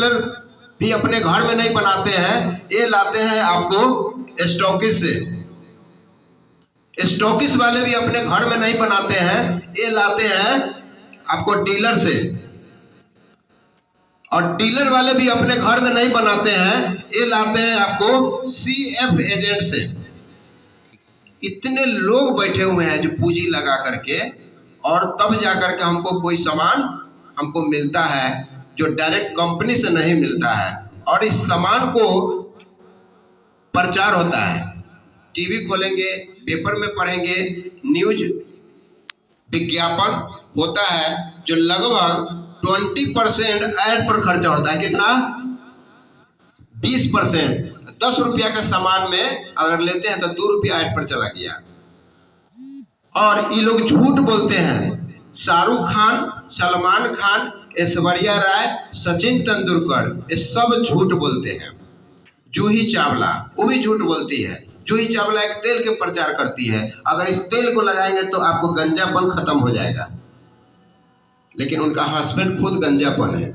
Seller भी अपने घर में नहीं बनाते हैं, ये लाते हैं आपको स्टॉकिस से। स्टॉकिस वाले भी अपने घर में नहीं बनाते हैं, ये लाते हैं आपको डीलर से। और डीलर वाले भी अपने घर में नहीं बनाते हैं, ये लाते हैं आपको सीएफ एजेंट से। इतने लोग बैठे हुए हैं जो पूंजी लगा करके, और तब जाकर के हमको कोई सामान हमको मिलता है जो डायरेक्ट कंपनी से नहीं मिलता है। और इस सामान को प्रचार होता है, टीवी खोलेंगे, पेपर में पढ़ेंगे, न्यूज विज्ञापन होता है जो लगभग 20% ऐड पर खर्चा होता है। कितना? 20%। 10 रुपया का सामान में अगर लेते हैं तो 2 रुपया ऐड पर चला गया। और ये लोग झूठ बोलते हैं। शाहरुख खान, सलमान खान, ऐश्वर्या राय, सचिन तेंदुलकर, ये सब झूठ बोलते हैं। जूही चावला वो भी झूठ बोलती है। जूही चावला एक तेल के प्रचार करती है, अगर इस तेल को लगाएंगे तो आपको गंजापन खत्म हो जाएगा। लेकिन उनका हस्बैंड खुद गंजापन है,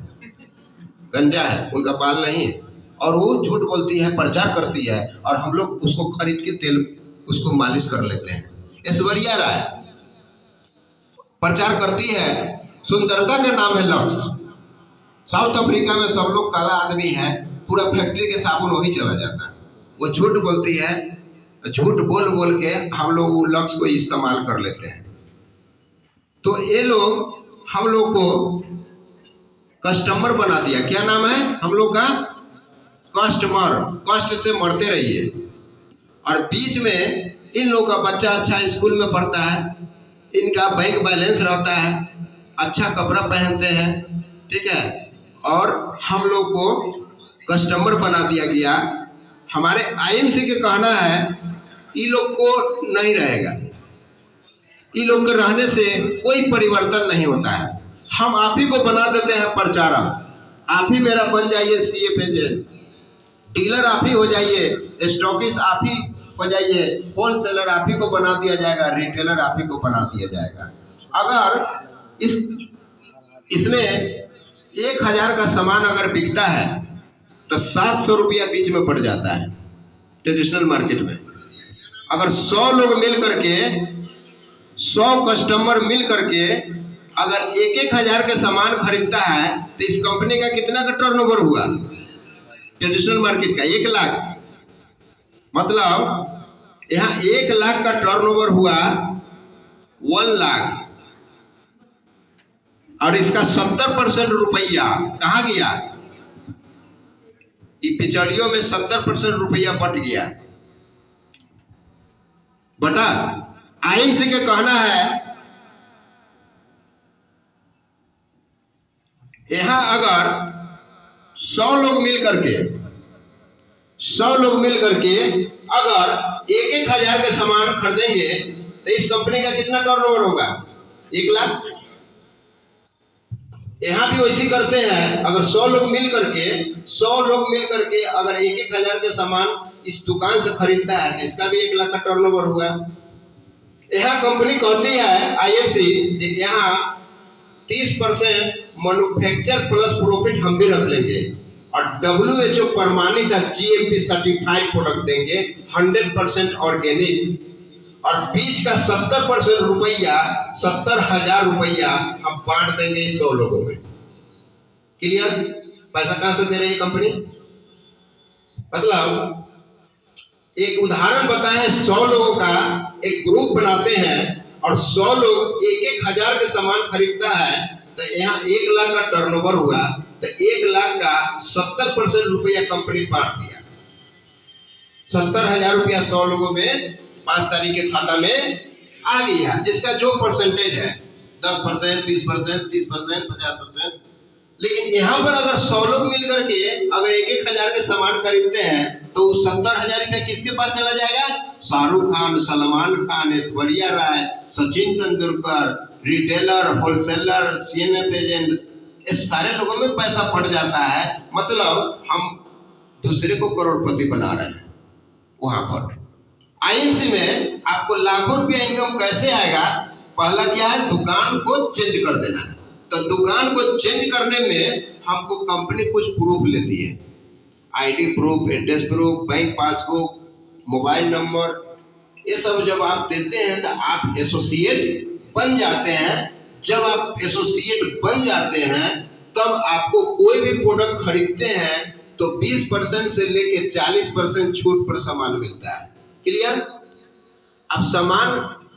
गंजा है, उनका बाल नहीं है। और वो झूठ बोलती है, प्रचार करती है, और हम लोग उसको खरीद के तेल उसको मालिश कर लेते हैं। ऐश्वर्या राय प्रचार करती है, सुंदरता का नाम है लक्स। साउथ अफ्रीका में सब लोग काला आदमी है, पूरा फैक्ट्री के साबुन वही चला जाता है। वो झूठ बोलती है, झूठ बोल बोल के हम लोग वो लक्स को इस्तेमाल कर लेते हैं। तो ये लोग हम लोग को कस्टमर बना दिया। क्या नाम है हम लोग का? कस्टमर। कष्ट से मरते रहिए। और बीच में इन लोग का बच्चा अच्छा स्कूल में पढ़ता है, इनका बैंक बैलेंस रहता है, अच्छा कपड़ा पहनते हैं, ठीक है, और हम लोग को कस्टमर बना दिया गया। हमारे आईएमसी के कहना है ये लोग को नहीं रहेगा, ये लोग के रहने से कोई परिवर्तन नहीं होता है। हम आप ही को बना देते हैं प्रचारक। आप ही मेरा बन जाइए सीएफ एजेंट, डीलर आप ही हो जाइए, स्टॉकिस्ट आप ही हो जाइए, होलसेलर आप ही को बना दिया जाएगा, रिटेलर आप ही को बना दिया जाएगा। अगर इसमें 1000 का सामान अगर बिकता है तो 700 रुपया बीच में पड़ जाता है ट्रेडिशनल मार्केट में। अगर 100 लोग मिल करके, 100 कस्टमर मिल करके अगर 1-1000 के सामान खरीदता है तो इस कंपनी का कितना का टर्नओवर हुआ? ट्रेडिशनल मार्केट का 1 लाख। मतलब यहाँ 1 लाख का टर्नओवर हुआ 1 लाख, और इसका 70% रुपया कहाँ गया? ये पिछड़ियों में 70% रुपया बट गया। बटा आईएमसी के कहना है यहाँ अगर 100 लोग मिल करके अगर 1-1000 के सामान खरीदेंगे तो इस कंपनी का कितना टर्नओवर होगा? 1 लाख। यहाँ भी वैसी करते हैं, अगर 100 लोग मिल करके अगर 1-1000 के सामान इस दुकान से खरीदता है तो इसका भी 1 लाख का टर्नओवर हुआ। यहाँ कंपनी कहती है आईएफसी, यहाँ 30% मैन्युफैक्चर प्लस प्रॉफिट हम भी रख लेंगे, और WHO प्रमाणित GMP सर्टिफाइड प्रोडक्ट देंगे, 100% ऑर्गेनिक, और बीच का 70% रुपया, 70,000 रुपया हम बांट देंगे 100 लोगों में। क्लियर? पैसा कहां से दे रही है कंपनी? मतलब एक उदाहरण बताएं, 100 लोगों का एक ग्रुप बनाते हैं और 100 लोग 1-1000 के सामान खरीदता है तो यहाँ 1 लाख का टर्नओवर हुआ, तो 1 लाख का 70% रुपया कंपनी बांट दिया। 70,000 रुपया 100 लोगों में 5 तारीख के खाता में आ गया, जिसका जो परसेंटेज है 10%, 20%, 30%, 50%। लेकिन यहाँ पर अगर 100 लोग मिलकर के अगर 1-1000 के सामान खरीदते हैं तो 70,000 रुपया किसके पास चला जाएगा? Shahrukh Khan, Salman Khan, Aishwarya Rai, Sachin Tendulkar, retailer, wholesaler, CNF agent, इस सारे लोगों में पैसा पड़ जाता है। मतलब हम दूसरे को करोड़पति बना रहे हैं। वहां पर आईएमसी में आपको लाखों रुपया इनकम कैसे आएगा? पहला क्या है? दुकान को चेंज कर देना है। तो दुकान को चेंज करने में हमको कंपनी कुछ प्रूफ लेती है, ID proof, address proof, bank passbook, mobile number, ये सब जब आप देते हैं तो आप एसोसिएट बन जाते हैं। जब आप एसोसिएट बन जाते हैं तब आपको कोई भी प्रोडक्ट खरीदते हैं तो 20% से लेके 40% छूट पर सामान मिलता है। क्लियर? अब सामान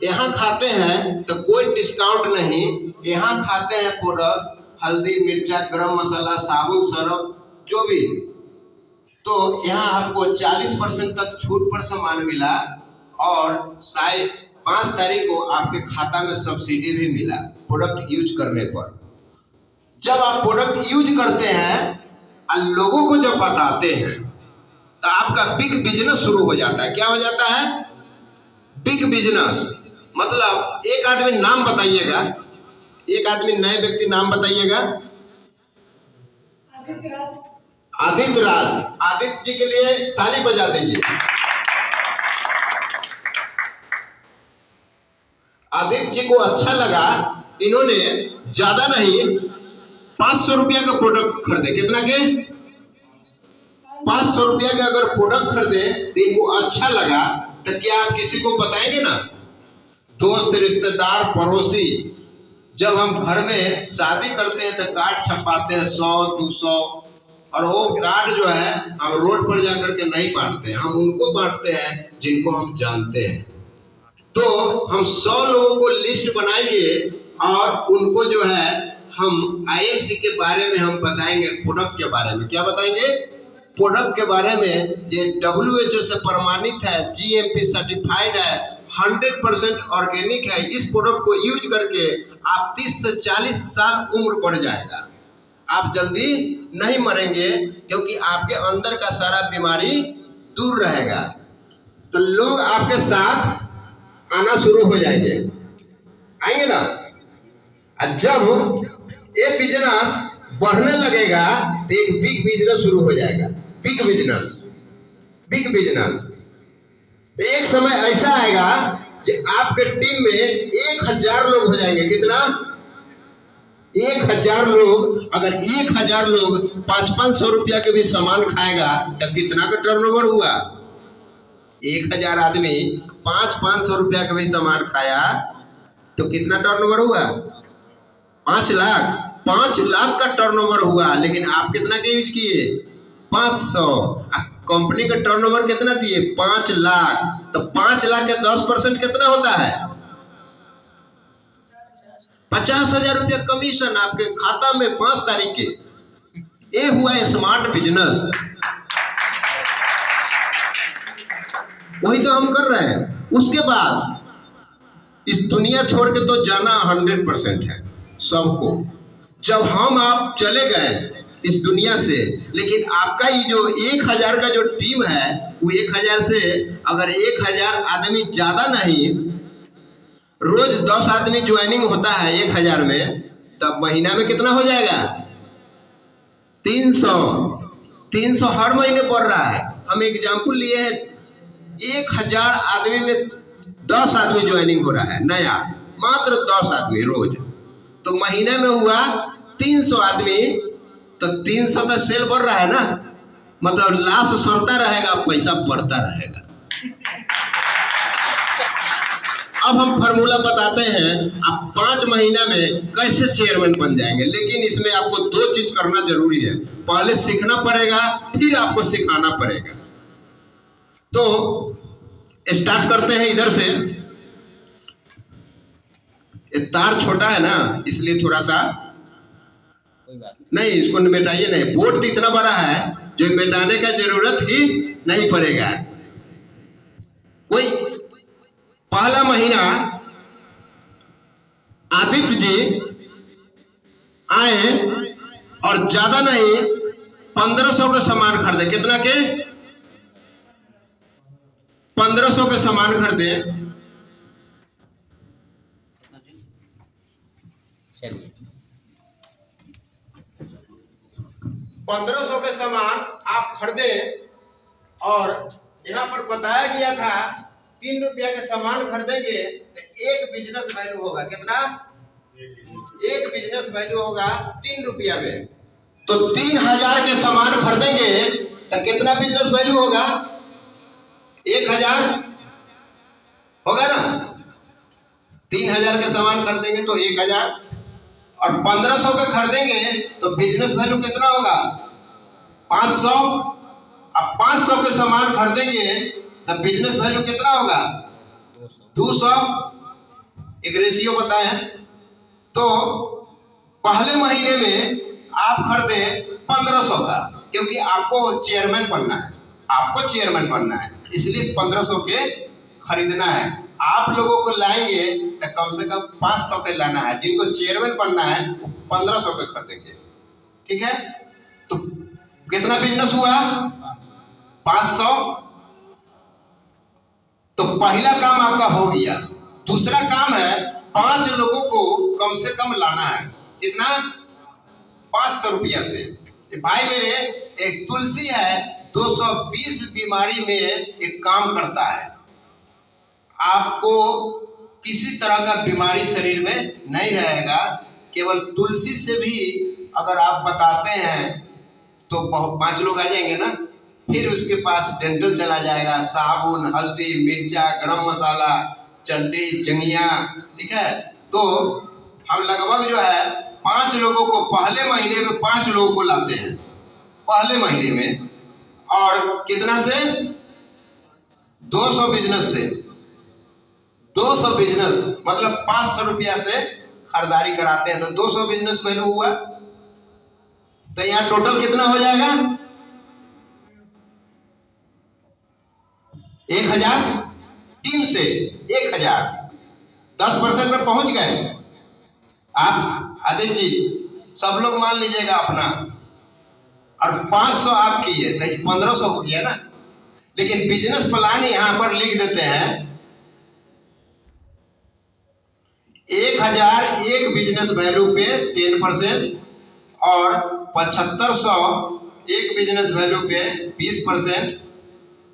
यहाँ खाते हैं तो कोई डिस्काउंट नहीं, यहाँ खाते हैं प्रोडक्ट, हल्दी, मिर्चा, गरम मसाला, साबुन, सरफ, जो भी, तो यहाँ आपको 40% तक छूट पर सामान मिला और 5 तारीख को आपके खाता में सब्सिडी भी मिला प्रोडक्ट यूज करने पर। जब आप प्रोडक्ट यूज करते हैं और लोगों को जब बताते हैं तो आपका बिग बिजनेस शुरू हो जाता है। क्या हो जाता है? Big business. मतलब एक आदमी नाम बताइएगा, एक आदमी नए व्यक्ति नाम बताइएगा। आदित्य राज। आदित्य जी के लिए ताली बजा दीजिए। आदित्य जी को अच्छा लगा, इन्होंने ज्यादा नहीं 500 रुपया का प्रोडक्ट खरीदे। कितना के? 500 रुपया का अगर प्रोडक्ट खरीदे तो इनको अच्छा लगा तो क्या आप किसी को बताएंगे ना? दोस्त, रिश्तेदार, पड़ोसी। जब हम घर में शादी करते हैं तो कार्ड छपाते हैं 100, 200, और वो कार्ड जो है हम रोड पर जाकर के नहीं बांटते हैं, हम उनको बांटते हैं जिनको हम जानते हैं। तो हम 100 लोगों को लिस्ट बनाएंगे और उनको जो है हम आईएमसी के बारे में हम बताएंगे, प्रोडक्ट के बारे में। क्या बताएंगे? प्रोडक्ट के बारे में जो WHO से प्रमाणित है, GMP सर्टिफाइड है, 100% ऑर्गेनिक है। इस प्रोडक्ट को यूज करके आप 30 से 40 साल उम्र बढ़ जाएगा। आप जल्दी नहीं मरेंगे क्योंकि आपके अंदर का सारा बीमारी दूर रहेगा। तो लोग आपके साथ आना शुरू हो जाएंगे, आएंगे ना? जब ये बिजनेस बढ़ने लगेगा तो एक बिग बिजनेस शुरू हो जाएगा। Big business, big business. तो एक समय ऐसा आएगा कि आपके टीम में 1000 लोग हो जाएंगे। कितना? 1000 लोग। अगर 1000 लोग 500-500 रुपया के भी सामान खाएगा तो कितना का टर्नओवर हुआ? 1000 आदमी 500-500 रुपया का भी सामान खाया तो कितना टर्नओवर हुआ? 5 लाख। 5 लाख का टर्नओवर हुआ, लेकिन आप कितना के यूज किए? 500। कंपनी का टर्नओवर कितना दिए? 5 लाख। तो 5 लाख के 10% कितना होता है? 50,000 रुपया कमीशन आपके खाता में 5 तारीख के। ये हुआ स्मार्ट बिजनेस। वही तो हम कर रहे हैं। उसके बाद इस दुनिया छोड़ के तो जाना 100% है सबको। जब हम आप चले गए इस दुनिया से, लेकिन आपका ये जो 1000 का जो टीम है वो 1000 से अगर 1000 आदमी ज्यादा नहीं, रोज 10 आदमी ज्वाइनिंग होता है 1000 में, तब महीना में कितना हो जाएगा? 300 हर महीने बढ़ रहा है। हम एग्जाम्पल लिए हैं, 1000 आदमी में 10 आदमी ज्वाइनिंग हो रहा है नया, मात्र 10 आदमी रोज। तो महीने में हुआ 300 आदमी, तो 300 का सेल बढ़ रहा है ना, मतलब लाश सड़ता रहेगा, पैसा बढ़ता रहेगा। अब हम फार्मूला बताते हैं आप 5 महीना में कैसे चेयरमैन बन जाएंगे। लेकिन इसमें आपको 2 चीज करना जरूरी है। पहले सीखना पड़ेगा, फिर आपको सिखाना पड़ेगा। तो स्टार्ट करते हैं इधर से। ये तार छोटा है ना, इसलिए थोड़ा सा नहीं, इसको मिटाइए नहीं। बोर्ड तो इतना बड़ा है जो मिटाने का जरूरत ही नहीं पड़ेगा। कोई पहला महीना आदित्य जी आए और ज्यादा नहीं 1500 का सामान खरीदे। कितना के? 1500 के सामान खरीदे। 1500 के सामान आप खरीदे और यहाँ पर बताया गया था 3 रुपया के सामान खरीदेंगे तो एक बिजनेस वैल्यू होगा। कितना? एक बिजनेस वैल्यू होगा 3 रुपया में। तो 3000 के सामान खरीदेंगे तो कितना बिजनेस वैल्यू होगा? 1000 होगा ना। 3000 के सामान खरीदेंगे तो 1000, और 1500 का खरीदेंगे तो बिजनेस वैल्यू कितना होगा? 500। अब 500 के सामान खरीदेंगे तो बिजनेस वैल्यू कितना होगा? 200। एक रेशियो बताए हैं। तो पहले महीने में आप खरीदे 1500 का, क्योंकि आपको चेयरमैन बनना है, आपको चेयरमैन बनना है, इसलिए 1500 के खरीदना है। आप लोगों को लाएंगे तो कम से कम 500 के लाना है। जिनको चेयरमैन बनना है वो 1500 के खरीदेंगे। ठीक है, तो कितना बिजनेस हुआ? 500। तो पहला काम आपका हो गया। दूसरा काम है 5 लोगों को कम से कम लाना है। कितना? 500 रुपया से। भाई मेरे, एक तुलसी है 220 बीमारी में एक काम करता है। आपको किसी तरह का बीमारी शरीर में नहीं रहेगा। केवल तुलसी से भी अगर आप बताते हैं तो 5 लोग आ जाएंगे ना। फिर उसके पास डेंटल चला जाएगा, साबुन, हल्दी, मिर्चा, गरम मसाला, चड्डी, जंगिया। ठीक है, तो हम लगभग जो है 5 लोगों को पहले महीने में 5 लोगों को लाते हैं पहले महीने में। और कितना से? 200 बिजनेस से। 200 बिजनेस मतलब 500 रुपया से खरीदारी कराते हैं, तो 200 बिजनेस वैल्यू हुआ। तो यहाँ टोटल कितना हो जाएगा? 1000। टीम से 1000, 10% पर पहुंच गए आप। आदित्य जी, सब लोग मान लीजिएगा अपना, और 500 आप किए तो 1500 हो गया ना। लेकिन बिजनेस प्लान यहां पर लिख देते हैं 1000 एक बिजनेस वैल्यू पे 10%, और 7500 एक बिजनेस वैल्यू पे 20%,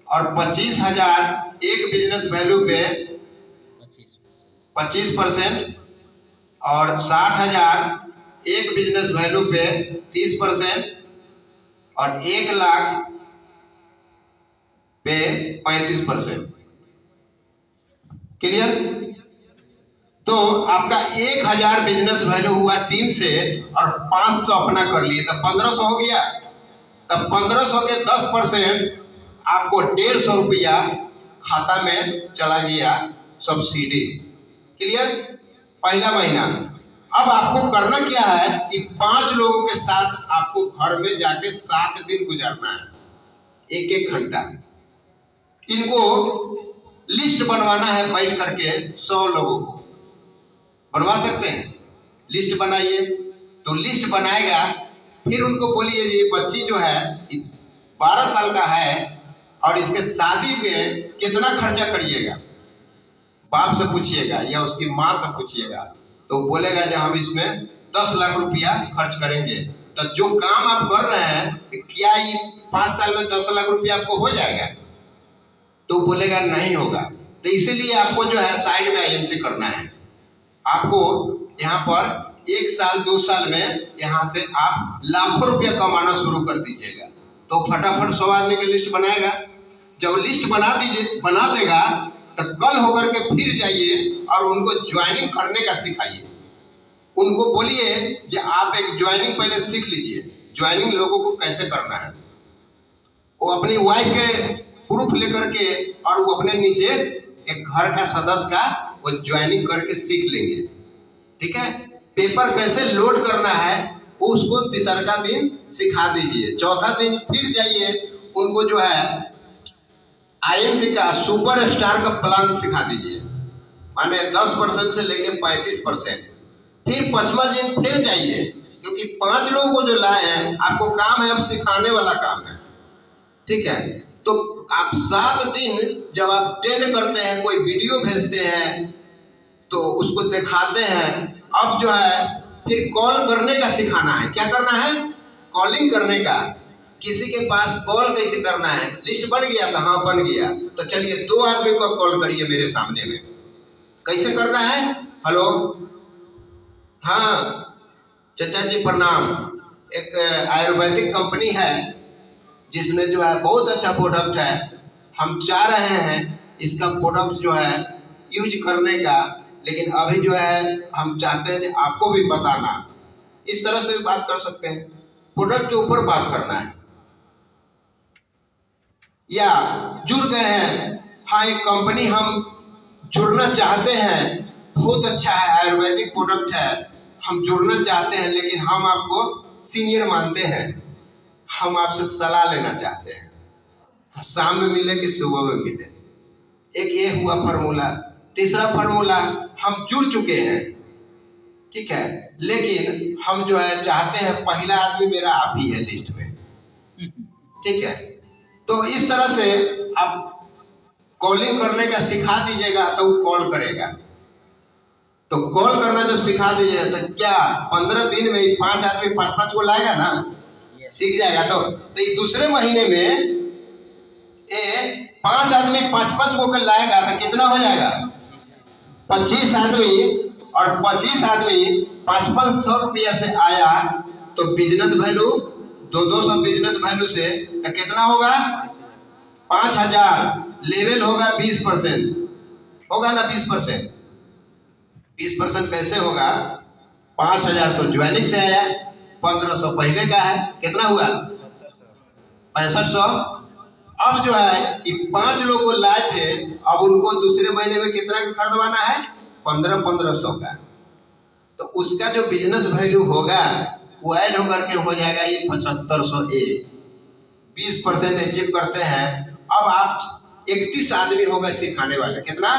और 25000 एक बिजनेस वैल्यू पे 25%, और 60000 एक बिजनेस वैल्यू पे 30%, और 1,00,000 पे 35%। क्लियर? तो आपका 1000 बिजनेस वैल्यू हुआ टीम से, और 500 अपना कर लिए तो 1500 हो गया। तब 1500 के 10% आपको 150 रुपया खाता में चला गया सब्सिडी। क्लियर? पहला महीना। अब आपको करना क्या है कि 5 लोगों के साथ आपको घर में जाके 7 दिन गुजारना है, 1-1 घंटा। इनको लिस्ट बनवाना है बैठ करके 100 लोगों को। बनवा सकते हैं? लिस्ट बनाइए। तो लिस्ट बनाएगा, फिर उनको बोलिए ये बच्ची जो है 12 साल का है और इसके शादी में कितना खर्चा करिएगा, बाप से पूछिएगा या उसकी माँ से पूछिएगा। तो बोलेगा जब हम इसमें 10 लाख रुपया खर्च करेंगे। तो जो काम आप कर रहे हैं क्या ये 5 साल में 10 लाख रुपया आपको हो जाएगा? तो बोलेगा नहीं होगा। तो इसीलिए आपको जो है साइड में आईएमसी करना है। आपको यहाँ पर 1 साल 2 साल में यहाँ से आप लाखों रुपया कमाना शुरू कर दीजिएगा। तो फटाफट 100 आदमी की लिस्ट बनाएगा। जब लिस्ट बना देगा तो कल होकर के फिर जाइए और उनको ज्वाइनिंग करने का सिखाइए। उनको बोलिए कि आप एक ज्वाइनिंग पहले सीख लीजिए, ज्वाइनिंग लोगों को कैसे करना है। वो अपनी वाइफ के प्रूफ लेकर के और वो अपने नीचे एक घर का सदस्य का वो ज्वाइनिंग करके सीख लेंगे। ठीक है, पेपर कैसे लोड करना है वो उसको तीसरा दिन सिखा दीजिए। चौथा दिन फिर जाइए, उनको जो है आईएमसी का सुपर स्टार का प्लान सिखा दीजिए, माने 10% से लेके 35%। फिर 5वां दिन फिर जाइए, क्योंकि 5 लोगों को जो लाए हैं आपको काम है अब सिखाने वाला काम है। ठीक है, तो आप 7 दिन जब आप ट्रेन करते हैं, कोई वीडियो भेजते हैं तो उसको दिखाते हैं। अब जो है फिर कॉल करने का सिखाना है। क्या करना है? कॉलिंग करने का। किसी के पास कॉल कैसे करना है। लिस्ट बन गया था? हाँ बन गया। तो चलिए 2 आदमी को कॉल करिए मेरे सामने में। कैसे करना है? हेलो, हाँ चाचा जी प्रणाम, एक आयुर्वेदिक कंपनी है जिसमें जो है बहुत अच्छा प्रोडक्ट है। हम चाह रहे हैं इसका प्रोडक्ट जो है यूज करने का, लेकिन अभी जो है हम चाहते हैं कि आपको भी बताना। इस तरह से भी बात कर सकते हैं, प्रोडक्ट के ऊपर बात करना है। या जुड़ गए हैं, हाँ एक कंपनी हम जुड़ना चाहते हैं, बहुत अच्छा है, आयुर्वेदिक प्रोडक्ट है, हम जुड़ना चाहते हैं, लेकिन हम आपको सीनियर मानते हैं, हम आपसे सलाह लेना चाहते हैं, शाम में मिले कि सुबह में मिले। एक ये हुआ फॉर्मूला। तीसरा फॉर्मूला, हम जुड़ चुके हैं, ठीक है, लेकिन हम जो है चाहते हैं पहला आदमी मेरा आप ही है लिस्ट में, ठीक है। तो इस तरह से आप कॉलिंग करने का सिखा दीजिएगा तो वो कॉल करेगा। तो कॉल करना जब सिखा दीजिएगा तो क्या 15 दिन में 5 आदमी 5-5 को लाएगा ना, सीख जाएगा। तो दूसरे महीने में ये 5 आदमी 5-5 को लाएगा तो कितना हो जाएगा, 25 आदमी, और 25 आदमी 500 रुपया से आया तो बिजनेस वैल्यू 200 बिजनेस वैल्यू से तो कितना होगा 5000। लेवल होगा 20%, होगा ना 20%। 20% कैसे होगा, 5000 तो ज्वाइनिंग से आया, 1500 पहले का है, कितना हुआ 6500। अब जो है ये 5 लोग को लाए थे, अब उनको दूसरे महीने में कितना खरीदवाना है, 1500 का। तो उसका जो बिजनेस वैल्यू होगा वो ऐड होकर के हो जाएगा ये 7501। 20% अचीव करते हैं। अब आप 31 आदमी होगा सिखाने वाले, कितना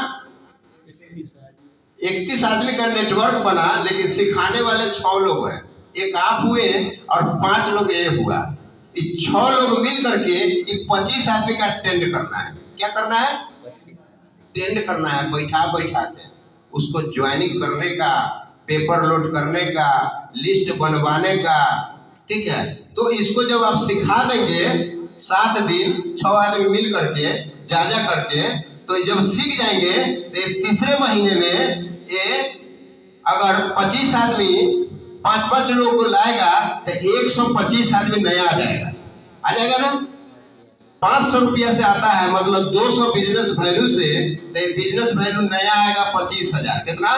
31 आदमी का नेटवर्क बना, लेकिन सिखाने वाले 6 लोग हैं। एक आप हुए और 5 लोग ये हुआ, ये 6 लोग मिल करके ये 25 आदमी का टेंड करना है। क्या करना है, टेंड करना है, बैठा के उसको ज्वाइनिंग करने का, पेपर लोड करने का, लिस्ट बनवाने का, ठीक है। तो इसको जब आप सिखा देंगे 7 दिन 6 आदमी मिल करके जा करके, तो जब सीख जाएंगे तो तीसरे महीने में ये अगर 25 आदमी 5-5 लोग को लाएगा तो 125 आदमी नया आ जाएगा ना। 500 रुपया से आता है, मतलब 200 बिजनेस वैल्यू से, तो बिजनेस वैल्यू नया आएगा 25,000। कितना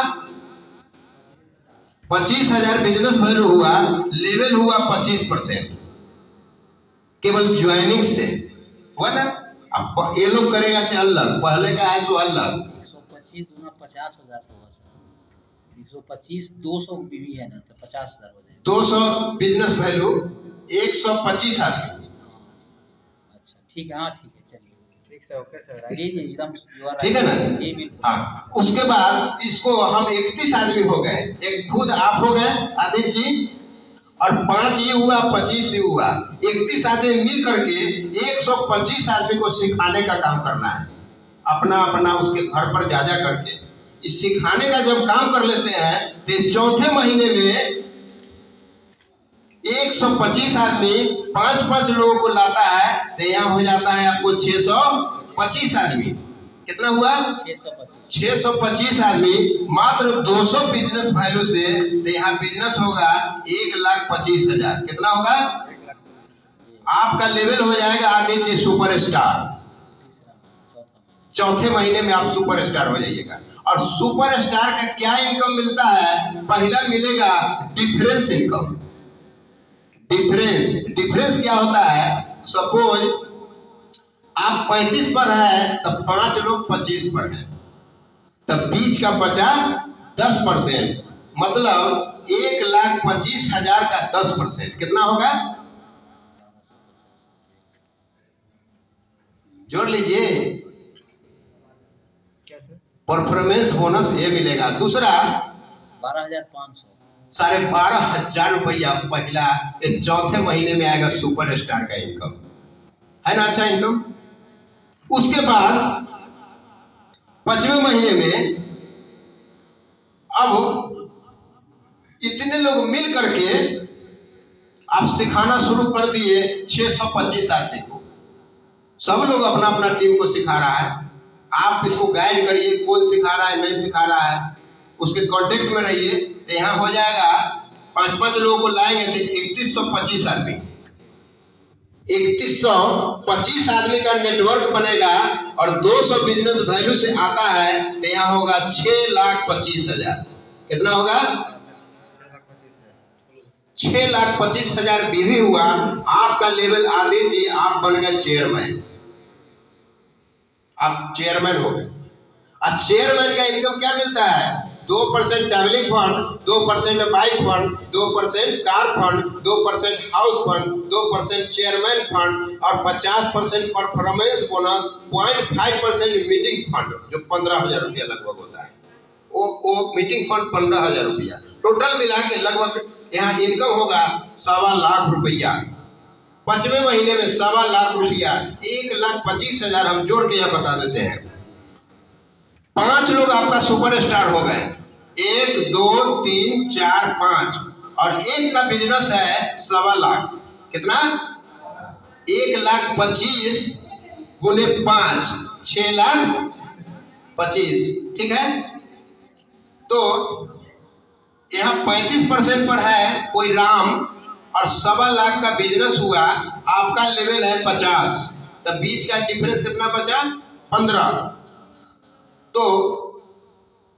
25,000 बिजनेस वैल्यू हुआ, लेवल हुआ 25% केवल ज्वाइनिंग से हुआ ना। अब ये लोग करेगा से अलग, पहले का है सो अलग। 125 दूना 50,000 होगा सर, 125 200 बीवी है ना, तो 50,000 हो जाएगा। 200 बिजनेस वैल्यू 125 आदमी। अच्छा ठीक है, हाँ ठीक है, चलिए ठीक सर, ओके सर, जी एकदम ठीक है ना। हाँ, उसके बाद इसको हम 31 आदमी हो गए, एक खुद आप हो गए आदित्य जी, और 5 ये हुआ, 25 ये हुआ, 31 आदमी मिल करके 125 आदमी को सिखाने का काम करना है, अपना अपना उसके घर पर जा करके। इस सिखाने का जब काम कर लेते हैं तो चौथे महीने में 125 आदमी 5-5 लोगों को लाता है, तो यहाँ हो जाता है आपको 625 आदमी। कितना हुआ 625 आदमी, मात्र 200 बिजनेस वैल्यू से, तो यहाँ बिजनेस होगा 1,25,000। कितना होगा, आपका लेवल हो जाएगा आदित्य जी सुपरस्टार। चौथे महीने में आप सुपरस्टार हो जाइएगा। और सुपरस्टार का क्या इनकम मिलता है, पहला मिलेगा डिफरेंस इनकम। डिफरेंस क्या होता है, सपोज आप 35 पर है तो 5 लोग 25 पर है, तब बीच का बचा 10%, मतलब 1,25,000 का 10% कितना होगा, जोड़ लीजिए। परफॉर्मेंस बोनस ये मिलेगा। दूसरा 12,500, 12,500 रुपया पहला, चौथे महीने में आएगा सुपरस्टार का इनकम, है ना, अच्छा इनकम। उसके बाद 5वें महीने में अब इतने लोग मिल करके आप सिखाना शुरू कर दिए 625 आदमी को। सब लोग अपना अपना टीम को सिखा रहा है, आप इसको गाइड करिए, कौन सिखा रहा है नहीं सिखा रहा है, उसके कांटेक्ट में रहिए। तो यहाँ हो जाएगा 5-5 लोगों को लाएंगे तो 3125 आदमी, 3125 आदमी का नेटवर्क बनेगा और 200 बिजनेस वैल्यू से आता है तो यहाँ होगा 6,25,000। कितना होगा? 6,25,000 बीवी हुआ। आपका लेवल आदित्य जी, आप बन गए चेयरमैन, आप चेयरमैन हो गए। और चेयरमैन का इनकम क्या मिलता है? 2% travelling fund, 2% bike fund, 2% car fund, 2% house fund, 2% chairman fund और 50% परफॉर्मेंस बोनस, 0.5% मीटिंग फंड जो 15,000 रुपया लगभग होता है। वो मीटिंग फंड 15,000 रुपया टोटल मिला के लगभग यहाँ इनकम होगा 1.25 लाख रुपया। 5वें महीने में 1.25 लाख रुपया, 1,25,000 हम जोड़ के यहाँ बता देते हैं। 5 लोग आपका सुपरस्टार हो गए, 1 2 3 4 5 और एक का बिजनेस है 1.25 लाख। कितना? 1,25,000 गुने 5, 6,25,000। ठीक है, तो यहाँ 35% पर है कोई राम और 1.25 लाख का बिजनेस हुआ, आपका लेवल है 50, तो बीच का डिफरेंस कितना बचा? 15। तो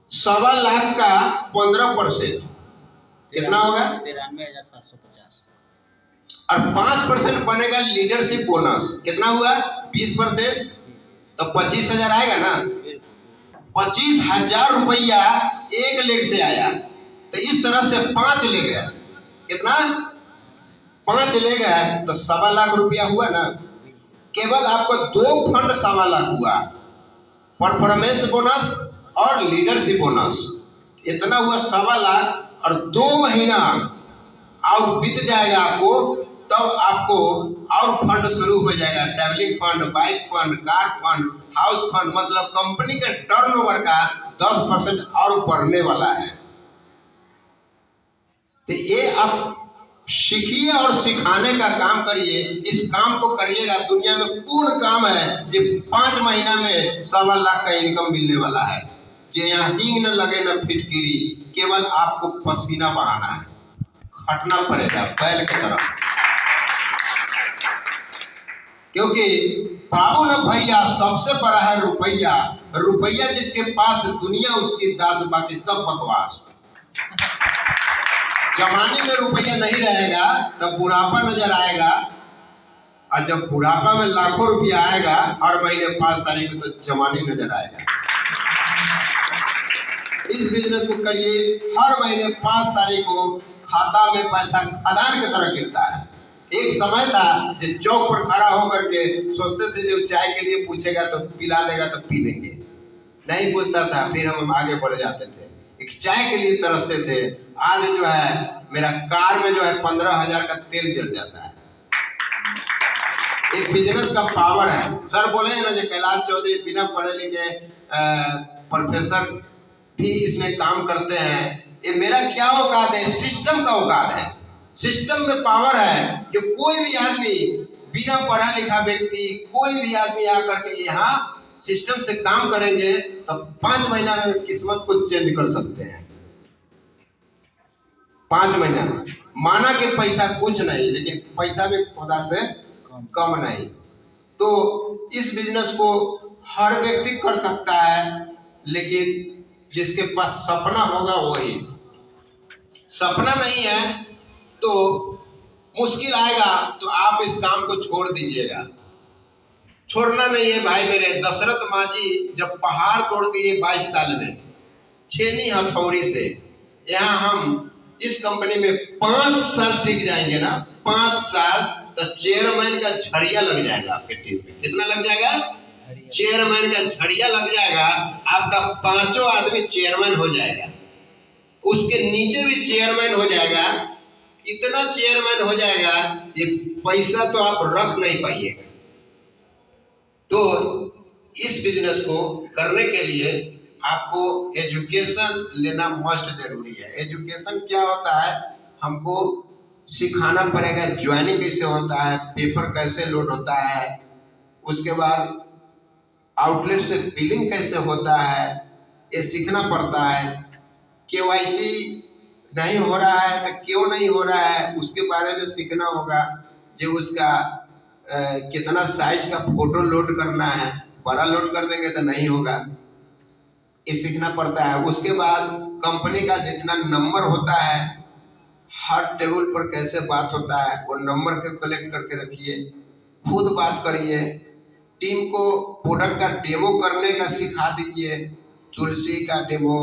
1.25 लाख का 15% कितना होगा? 93,750 और 5% बनेगा लीडरशिप बोनस। कितना हुआ? 20%, तो 25,000 आएगा ना। 25,000 रुपया एक लेग से आया, तो इस तरह से 5 ले गया। कितना? 5 ले गया तो 1.25 लाख रुपया हुआ ना। केवल आपको 2 फंड 1.25 लाख हुआ, परफॉर्मेंस बोनस और लीडरशिप बोनस। इतना हुआ 1.25 लाख और 2 महीना और बीत जाएगा आपको, तब आपको और फंड शुरू हो जाएगा। Travelling fund, bike fund, car fund, house fund, मतलब कंपनी के टर्नओवर का 10% और बढ़ने वाला है। तो ये आप सीखिए और सिखाने का काम करिए। इस काम को करिएगा। दुनिया में कौन काम है जो 5 महीना में 1.25 लाख का इनकम मिलने वाला है? जो यहाँ हींग न लगे न फिटकिरी, केवल आपको पसीना बहाना है, खटना पड़ेगा बैल की तरफ। क्योंकि बाबू न भैया सबसे बड़ा है रुपया। रुपया जिसके पास दुनिया उसकी दास, बाकी सब बकवास। जवानी में रुपया नहीं रहेगा तब बुढ़ापा नजर आएगा, और जब बुढ़ापा में लाखों रुपया आएगा हर महीने 5 तारीख को, तो जवानी नजर आएगा। इस बिजनेस को करिए, हर महीने 5 तारीख को खाता में पैसा खदान की तरह गिरता है। एक समय था जो चौक पर खड़ा होकर के सोचते थे जो चाय के लिए पूछेगा तो पिला देगा तो पी लेंगे, नहीं पूछता था, फिर हम आगे बढ़ जाते थे। एक चाय के लिए तरसते थे। आज जो है मेरा कार में जो है 15,000 का तेल जल जाता है। एक बिजनेस का पावर है। सर बोले ना जो कैलाश चौधरी बिना पढ़े लिखे प्रोफेसर भी इसमें काम करते हैं। ये मेरा क्या औकात है? सिस्टम का औकात है। सिस्टम में पावर है। जो कोई भी आदमी बिना पढ़ा लिखा व्यक्ति, कोई भी आदमी आकर के यहाँ सिस्टम से काम करेंगे तो 5 महीना में किस्मत को चेंज कर सकते हैं। 5 महीना माना कि पैसा कुछ नहीं, लेकिन पैसा भी खुदा से कम नहीं। तो इस बिजनेस को हर व्यक्ति कर सकता है, लेकिन जिसके पास सपना होगा वही। सपना नहीं है तो मुश्किल आएगा, तो आप इस काम को छोड़ दीजिएगा। छोड़ना नहीं है भाई मेरे। दशरथ माँ जी जब पहाड़ तोड़ दिए 22 साल में छेनी हथौड़ी से, यहाँ हम इस कंपनी में 5 साल टिक जाएंगे ना, 5 साल, तो चेयरमैन का झड़िया लग जाएगा आपके टीम में। कितना लग जाएगा? चेयरमैन का झड़िया लग जाएगा। आपका 5 आदमी चेयरमैन हो जाएगा, उसके नीचे भी चेयरमैन हो जाएगा। इतना चेयरमैन हो जाएगा ये पैसा तो आप रख नहीं पाइएगा। तो इस बिजनेस को करने के लिए आपको एजुकेशन लेना मस्ट जरूरी है। एजुकेशन क्या होता है? हमको सिखाना पड़ेगा ज्वाइनिंग कैसे होता है, पेपर कैसे लोड होता है, उसके बाद आउटलेट से बिलिंग कैसे होता है, ये सीखना पड़ता है। KYC नहीं हो रहा है तो क्यों नहीं हो रहा है उसके बारे में सीखना होगा। जो उसका कितना साइज का फोटो लोड करना है, बड़ा लोड कर देंगे तो नहीं होगा, ये सीखना पड़ता है। उसके बाद कंपनी का जितना नंबर होता है, हर टेबल पर कैसे बात होता है, वो नंबर को कलेक्ट करके रखिए, खुद बात करिए, टीम को प्रोडक्ट का डेमो करने का सिखा दीजिए। तुलसी का डेमो,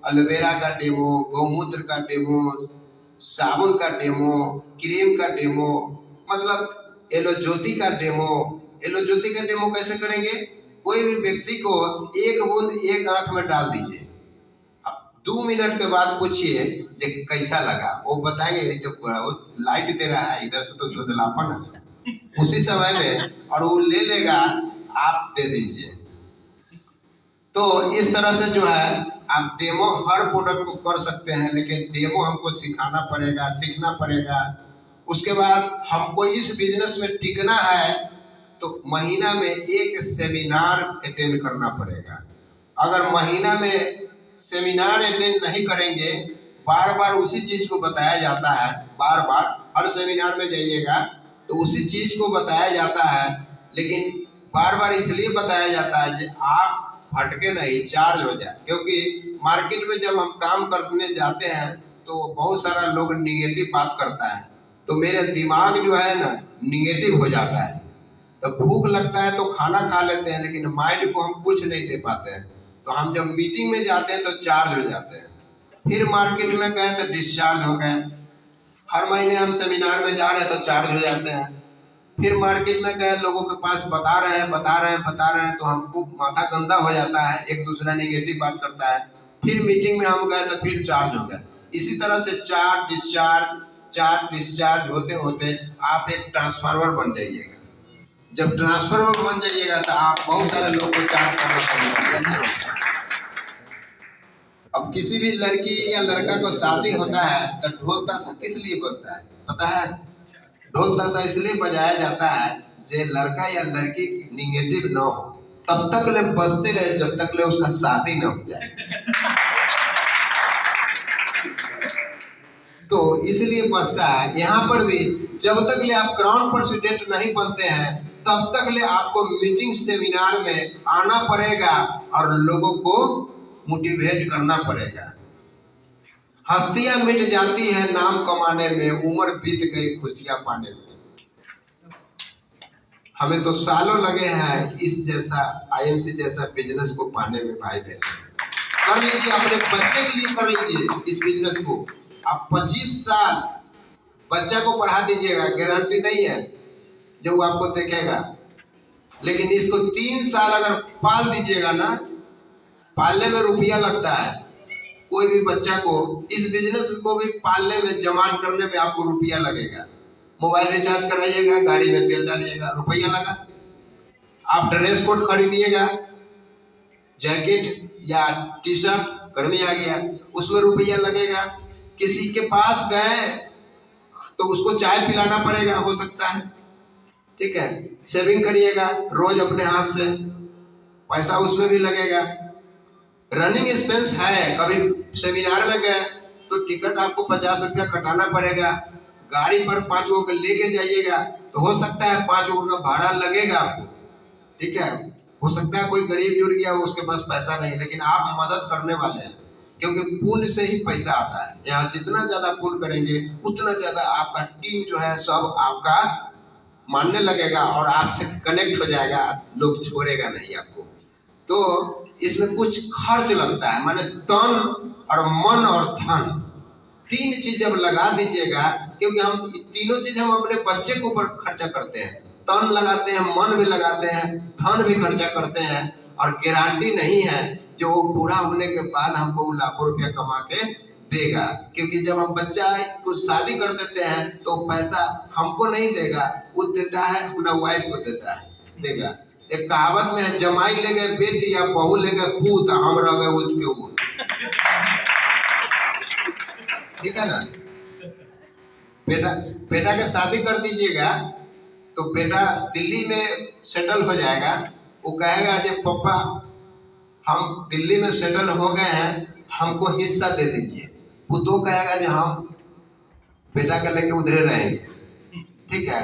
एलोवेरा का डेमो, गौमूत्र का डेमो, साबुन का डेमो, क्रीम का डेमो, मतलब एलो ज्योति का डेमो। एलो ज्योति का डेमो कैसे करेंगे? कोई भी व्यक्ति को एक बूंद एक आंख में डाल दीजिए, अब 2 मिनट के बाद पूछिए जे कैसा लगा, वो बताएंगे ये तो वो लाइट दे रहा है, इधर से तो धुंधलापन है, उसी समय में, और वो ले लेगा, आप दे दीजिए। तो इस तरह से जो है आप डेमो हर प्रोडक्ट को कर सकते हैं, लेकिन डेमो हमको सिखाना पड़ेगा, सीखना पड़ेगा। उसके बाद हमको इस बिजनेस में टिकना है तो महीना में एक सेमिनार अटेंड करना पड़ेगा। अगर महीना में सेमिनार अटेंड नहीं करेंगे, बार बार उसी चीज को बताया जाता है, बार बार हर सेमिनार में जाइएगा तो उसी चीज को बताया जाता है, लेकिन बार बार इसलिए बताया जाता है कि आप भटके नहीं, चार्ज हो जाए। क्योंकि मार्केट में जब हम काम करने जाते हैं तो बहुत सारा लोग निगेटिव बात करता है, तो मेरे दिमाग जो है ना निगेटिव हो जाता है, तो भूख लगता है तो खाना खा लेते हैं, लेकिन माइंड को हम कुछ नहीं दे पाते हैं। तो हम जब मीटिंग में जाते हैं तो चार्ज हो जाते हैं, फिर मार्केट में गए तो डिस्चार्ज हो गए। हर महीने हम सेमिनार में जा रहे हैं तो चार्ज हो जाते हैं, फिर मार्केट में गए लोगों के पास बता रहे हैं तो हमको माथा गंदा हो जाता है, एक दूसरा नेगेटिव बात करता है, फिर मीटिंग में हम गए तो फिर चार्ज हो गए। इसी तरह से चार्ज डिस्चार्ज होते होते आप एक ट्रांसफार्मर बन जाइएगा। जब ट्रांसफार्मर बन जाइएगा तो आप बहुत सारे लोगों को चार्ज करना शुरू। अब किसी भी लड़की या लड़का को शादी होता है तो ढोल ताशा किस लिए बजता है पता है? ढोल ताशा इसलिए बजाया जाता है जे लड़का या लड़की निगेटिव न हो, तब तक ले बजते रहे जब तक ले उसका शादी न हो जाए। तो इसलिए बजता है। यहाँ पर भी जब तक ले आप ग्राउंड प्रेसिडेंट नहीं बनते हैं तब तक ले आपको मीटिंग सेमिनार में आना पड़ेगा और लोगों को मोटिवेट करना पड़ेगा। हस्तियां मिट जाती है नाम कमाने में, उम्र बीत गई खुशियां पाने में। हमें तो सालों लगे हैं इस जैसा आईएमसी जैसा बिजनेस को पाने में। भाई बहन कर लीजिए, अपने बच्चे के लिए कर लीजिए इस बिजनेस को। आप 25 साल बच्चा को पढ़ा दीजिएगा, गारंटी नहीं है जो वो आपको देखेगा, लेकिन इसको 3 साल अगर पाल दीजिएगा ना, पालने में रुपया लगता है। कोई भी बच्चा को इस बिजनेस को भी पालने में, जमान करने में आपको रुपया लगेगा। मोबाइल रिचार्ज कराइएगा, गाड़ी में तेल डालिएगा, रुपया लगा। आप ड्रेस कोड खरीदिएगा, जैकेट या टी शर्ट, गर्मी आ गया उसमें रुपया लगेगा। किसी के पास गए तो उसको चाय पिलाना पड़ेगा, हो सकता है, ठीक है। सेविंग करिएगा रोज अपने हाथ से, पैसा उसमें भी लगेगा। रनिंग एक्सपेंस है, कभी सेमिनार में गए तो टिकट आपको 50 रुपया कटाना पड़ेगा। गाड़ी पर 5 लोगों को लेके जाइएगा तो हो सकता है 5 लोगों का भाड़ा लगेगा आपको, ठीक है। हो सकता है कोई गरीब जुड़ गया, उसके पास पैसा नहीं, लेकिन आप मदद करने वाले हैं, क्योंकि पुण्य से ही पैसा आता है। यहाँ जितना ज्यादा पुण्य करेंगे उतना ज्यादा आपका टीम जो है सब आपका मानने लगेगा और आपसे कनेक्ट हो जाएगा, लोग छोड़ेगा नहीं आपको। तो इसमें कुछ खर्च लगता है, माने तन और मन और धन, 3 चीज जब लगा दीजिएगा, क्योंकि हम तीनों चीज हम अपने बच्चे के ऊपर खर्चा करते हैं, तन लगाते हैं, मन भी लगाते हैं, धन भी खर्चा करते हैं, और गारंटी नहीं है जो वो बूढ़ा होने के बाद हमको लाखों रुपया कमा के देगा। क्योंकि जब हम बच्चा को शादी कर देते हैं तो पैसा हमको नहीं देगा, वो देता है अपना वाइफ को देगा। एक कहावत में है, जमाई ले गए बेटी या बहू ले गए पूत, हम रह गए उठ के ऊत, ठीक है ना। बेटा के शादी कर दीजिएगा तो बेटा दिल्ली में सेटल हो जाएगा। वो कहेगा कि पापा हम दिल्ली में सेटल हो गए हैं, हमको हिस्सा दे दीजिए, पुतो कहेगा जो हम बेटा का लेके उधरे रहेंगे, ठीक है।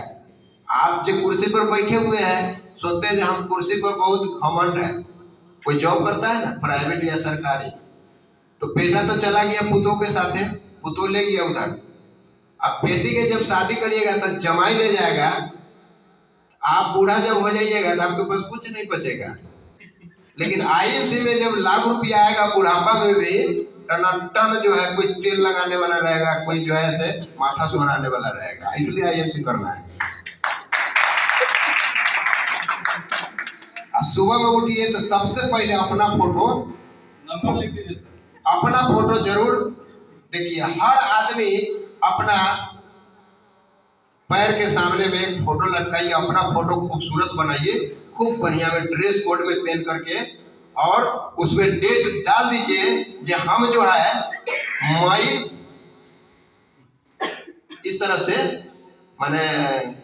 आप जो कुर्सी पर बैठे हुए हैं सोचते हैं जो हम कुर्सी पर बहुत घमंड है। कोई जॉब करता है ना, प्राइवेट या सरकारी, तो बेटा तो चला गया पुतो के साथ है, पुतो ले गया उधर। अब बेटी के जब शादी करिएगा तो जमाई ले जाएगा, आप बूढ़ा जब हो जाइएगा तो आपके पास कुछ नहीं बचेगा। लेकिन आईएफसी में जब लाख रुपया आएगा बुढ़ापा में भी टन जो है, कोई तेल लगाने वाला रहेगा, कोई जो है से माथा सुहराने वाला रहेगा। इसलिए आईएफसी करना है। सुबह में उठिए तो सबसे पहले अपना फोटो, नंबर लिख दीजिए। अपना फोटो जरूर देखिए। हर आदमी अपना पैर के सामने में एक फोटो लटकाइए, अपना फोटो खूबसूरत बनाइए, खूब बढ़िया में ड्रेस कोड में पहन करके, और उसमें डेट डाल दीजिए जो हम जो है मई, इस तरह से माने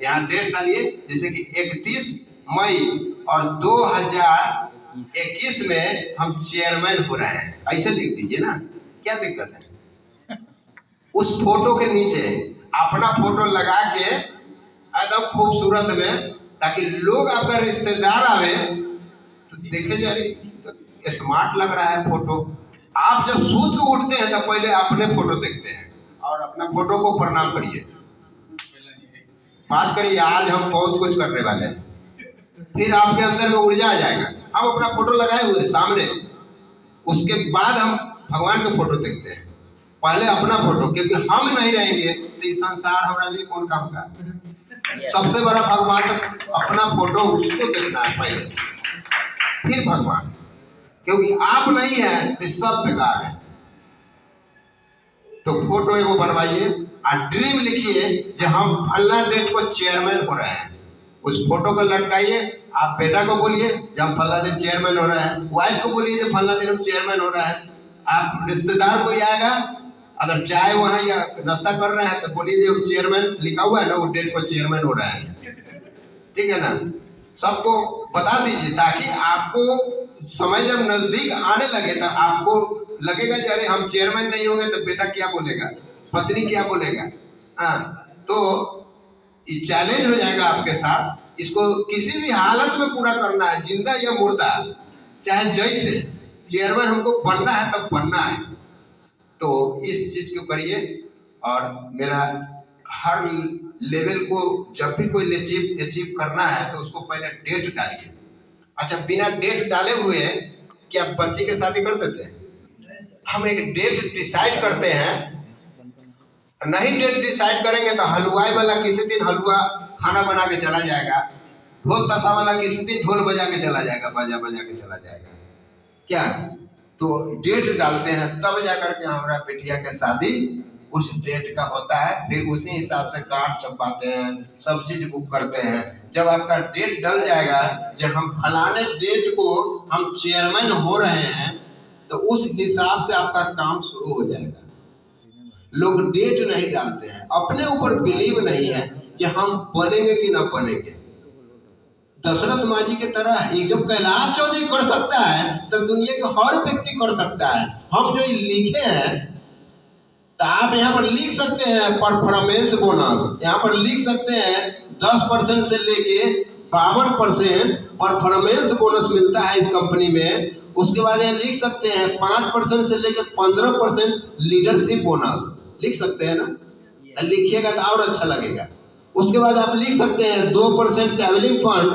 यहाँ डेट डालिए जैसे कि 31 मई और 2021 में हम चेयरमैन हो रहे हैं, ऐसे लिख दीजिए ना, क्या दिक्कत है। उस फोटो के नीचे अपना फोटो लगा के एकदम खूबसूरत में, ताकि लोग आपका रिश्तेदार आवे तो देखे जा रही तो स्मार्ट लग रहा है फोटो। आप जब सूत को उठते हैं तो पहले अपने फोटो देखते हैं और अपना फोटो को प्रणाम करिए, बात करिए आज हम बहुत कुछ करने वाले हैं, फिर आपके अंदर में ऊर्जा आ जाएगा। हम अपना फोटो लगाए हुए सामने, उसके बाद हम भगवान के फोटो देखते हैं, पहले अपना फोटो, क्योंकि हम नहीं रहेंगे तो इस संसार हमारे लिए कौन काम का। सबसे बड़ा भगवान तो अपना फोटो, उसको देखना है पहले, फिर भगवान, क्योंकि आप नहीं है तो सब बेकार है। तो फोटो एगो बनवाइए और ड्रीम लिखिए जो हम फलना डेट को चेयरमैन हो रहे हैं, उस फोटो को लटकाइए। आप बेटा को बोलिए जब हम फलना दिन चेयरमैन हो रहा है, वाइफ को बोलिए जब फलना दिन हम चेयरमैन हो रहा है। आप रिश्तेदार कोई आएगा, अगर चाय वहाँ या नाश्ता कर रहे हैं तो बोलिए जो चेयरमैन लिखा हुआ है ना, वो डेट को चेयरमैन हो रहा है, ठीक है ना। सबको बता दीजिए ताकि आपको समय जब नजदीक आने लगे तो आपको लगेगा कि अरे हम चेयरमैन नहीं होंगे तो बेटा क्या बोलेगा, पत्नी क्या बोलेगा। हाँ, तो ये चैलेंज हो जाएगा आपके साथ। इसको किसी भी हालत में पूरा करना है, जिंदा या मुर्दा, चाहे जैसे चेयरमैन हमको बनना है तब बनना है। तो इस चीज को करिए। और मेरा हर लेवल को जब भी कोई अचीव करना है तो उसको पहले डेट डालिए। अच्छा, बिना डेट डाले हुए क्या बच्चे की शादी कर देते हैं? हम एक डेट डिसाइड करते हैं, नहीं डेट डिसाइड करेंगे तो हलवाई वाला किसी दिन हलवा खाना बना के चला जाएगा, ढोल तसा वाला किसी दिन ढोल बजा के चला जाएगा, बाजा बजा के चला जाएगा। क्या तो डेट डालते हैं तब जाकर के हमारा बेटिया का शादी उस डेट का होता है। फिर उसी हिसाब से कार्ड छपवाते हैं, सब चीज बुक करते हैं। जब आपका डेट डल जाएगा जब हम फलाने डेट को हम चेयरमैन हो रहे हैं तो उस हिसाब से आपका काम शुरू हो जाएगा। लोग डेट नहीं डालते हैं, अपने ऊपर बिलीव नहीं है कि हम बनेंगे कि ना बनेंगे। दशरथ मांझी की तरह जब कैलाश चौधरी कर सकता है तो दुनिया के हर व्यक्ति कर सकता है। हम जो लिखे हैं तो आप यहाँ पर लिख सकते हैं परफॉर्मेंस बोनस, यहाँ पर लिख सकते हैं 10% से लेके 52% परफॉर्मेंस बोनस मिलता है इस कंपनी में। उसके बाद यहाँ लिख सकते हैं 5% से लेके 15% लीडरशिप बोनस, लिख सकते हैं ना, तो लिखिएगा तो और अच्छा लगेगा। उसके बाद आप लिख सकते हैं 2% ट्रैवलिंग फंड,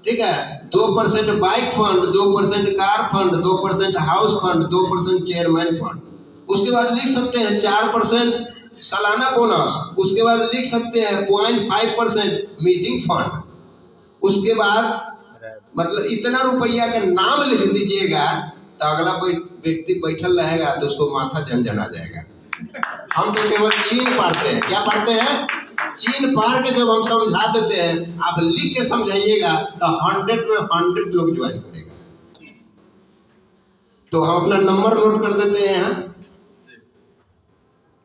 ठीक है, 2% bike fund, 2% car fund, 2% house fund, 2% chairman fund. उसके बाद लिख सकते हैं 4% सालाना बोनस। उसके बाद लिख सकते हैं 0.5% मीटिंग फंड। उसके बाद मतलब इतना रुपया का नाम लिख दीजिएगा तो अगला व्यक्ति बैठल रहेगा तो उसको माथा झंझना जाएगा। हम तो केवल चीन पारते हैं। क्या पारते हैं? चीन पार के जब हम समझा देते हैं, आप लिख के समझाइएगा तो 100 में 100 लोग ज्वाइन करेगा। तो हम अपना नंबर नोट कर देते हैं यहाँ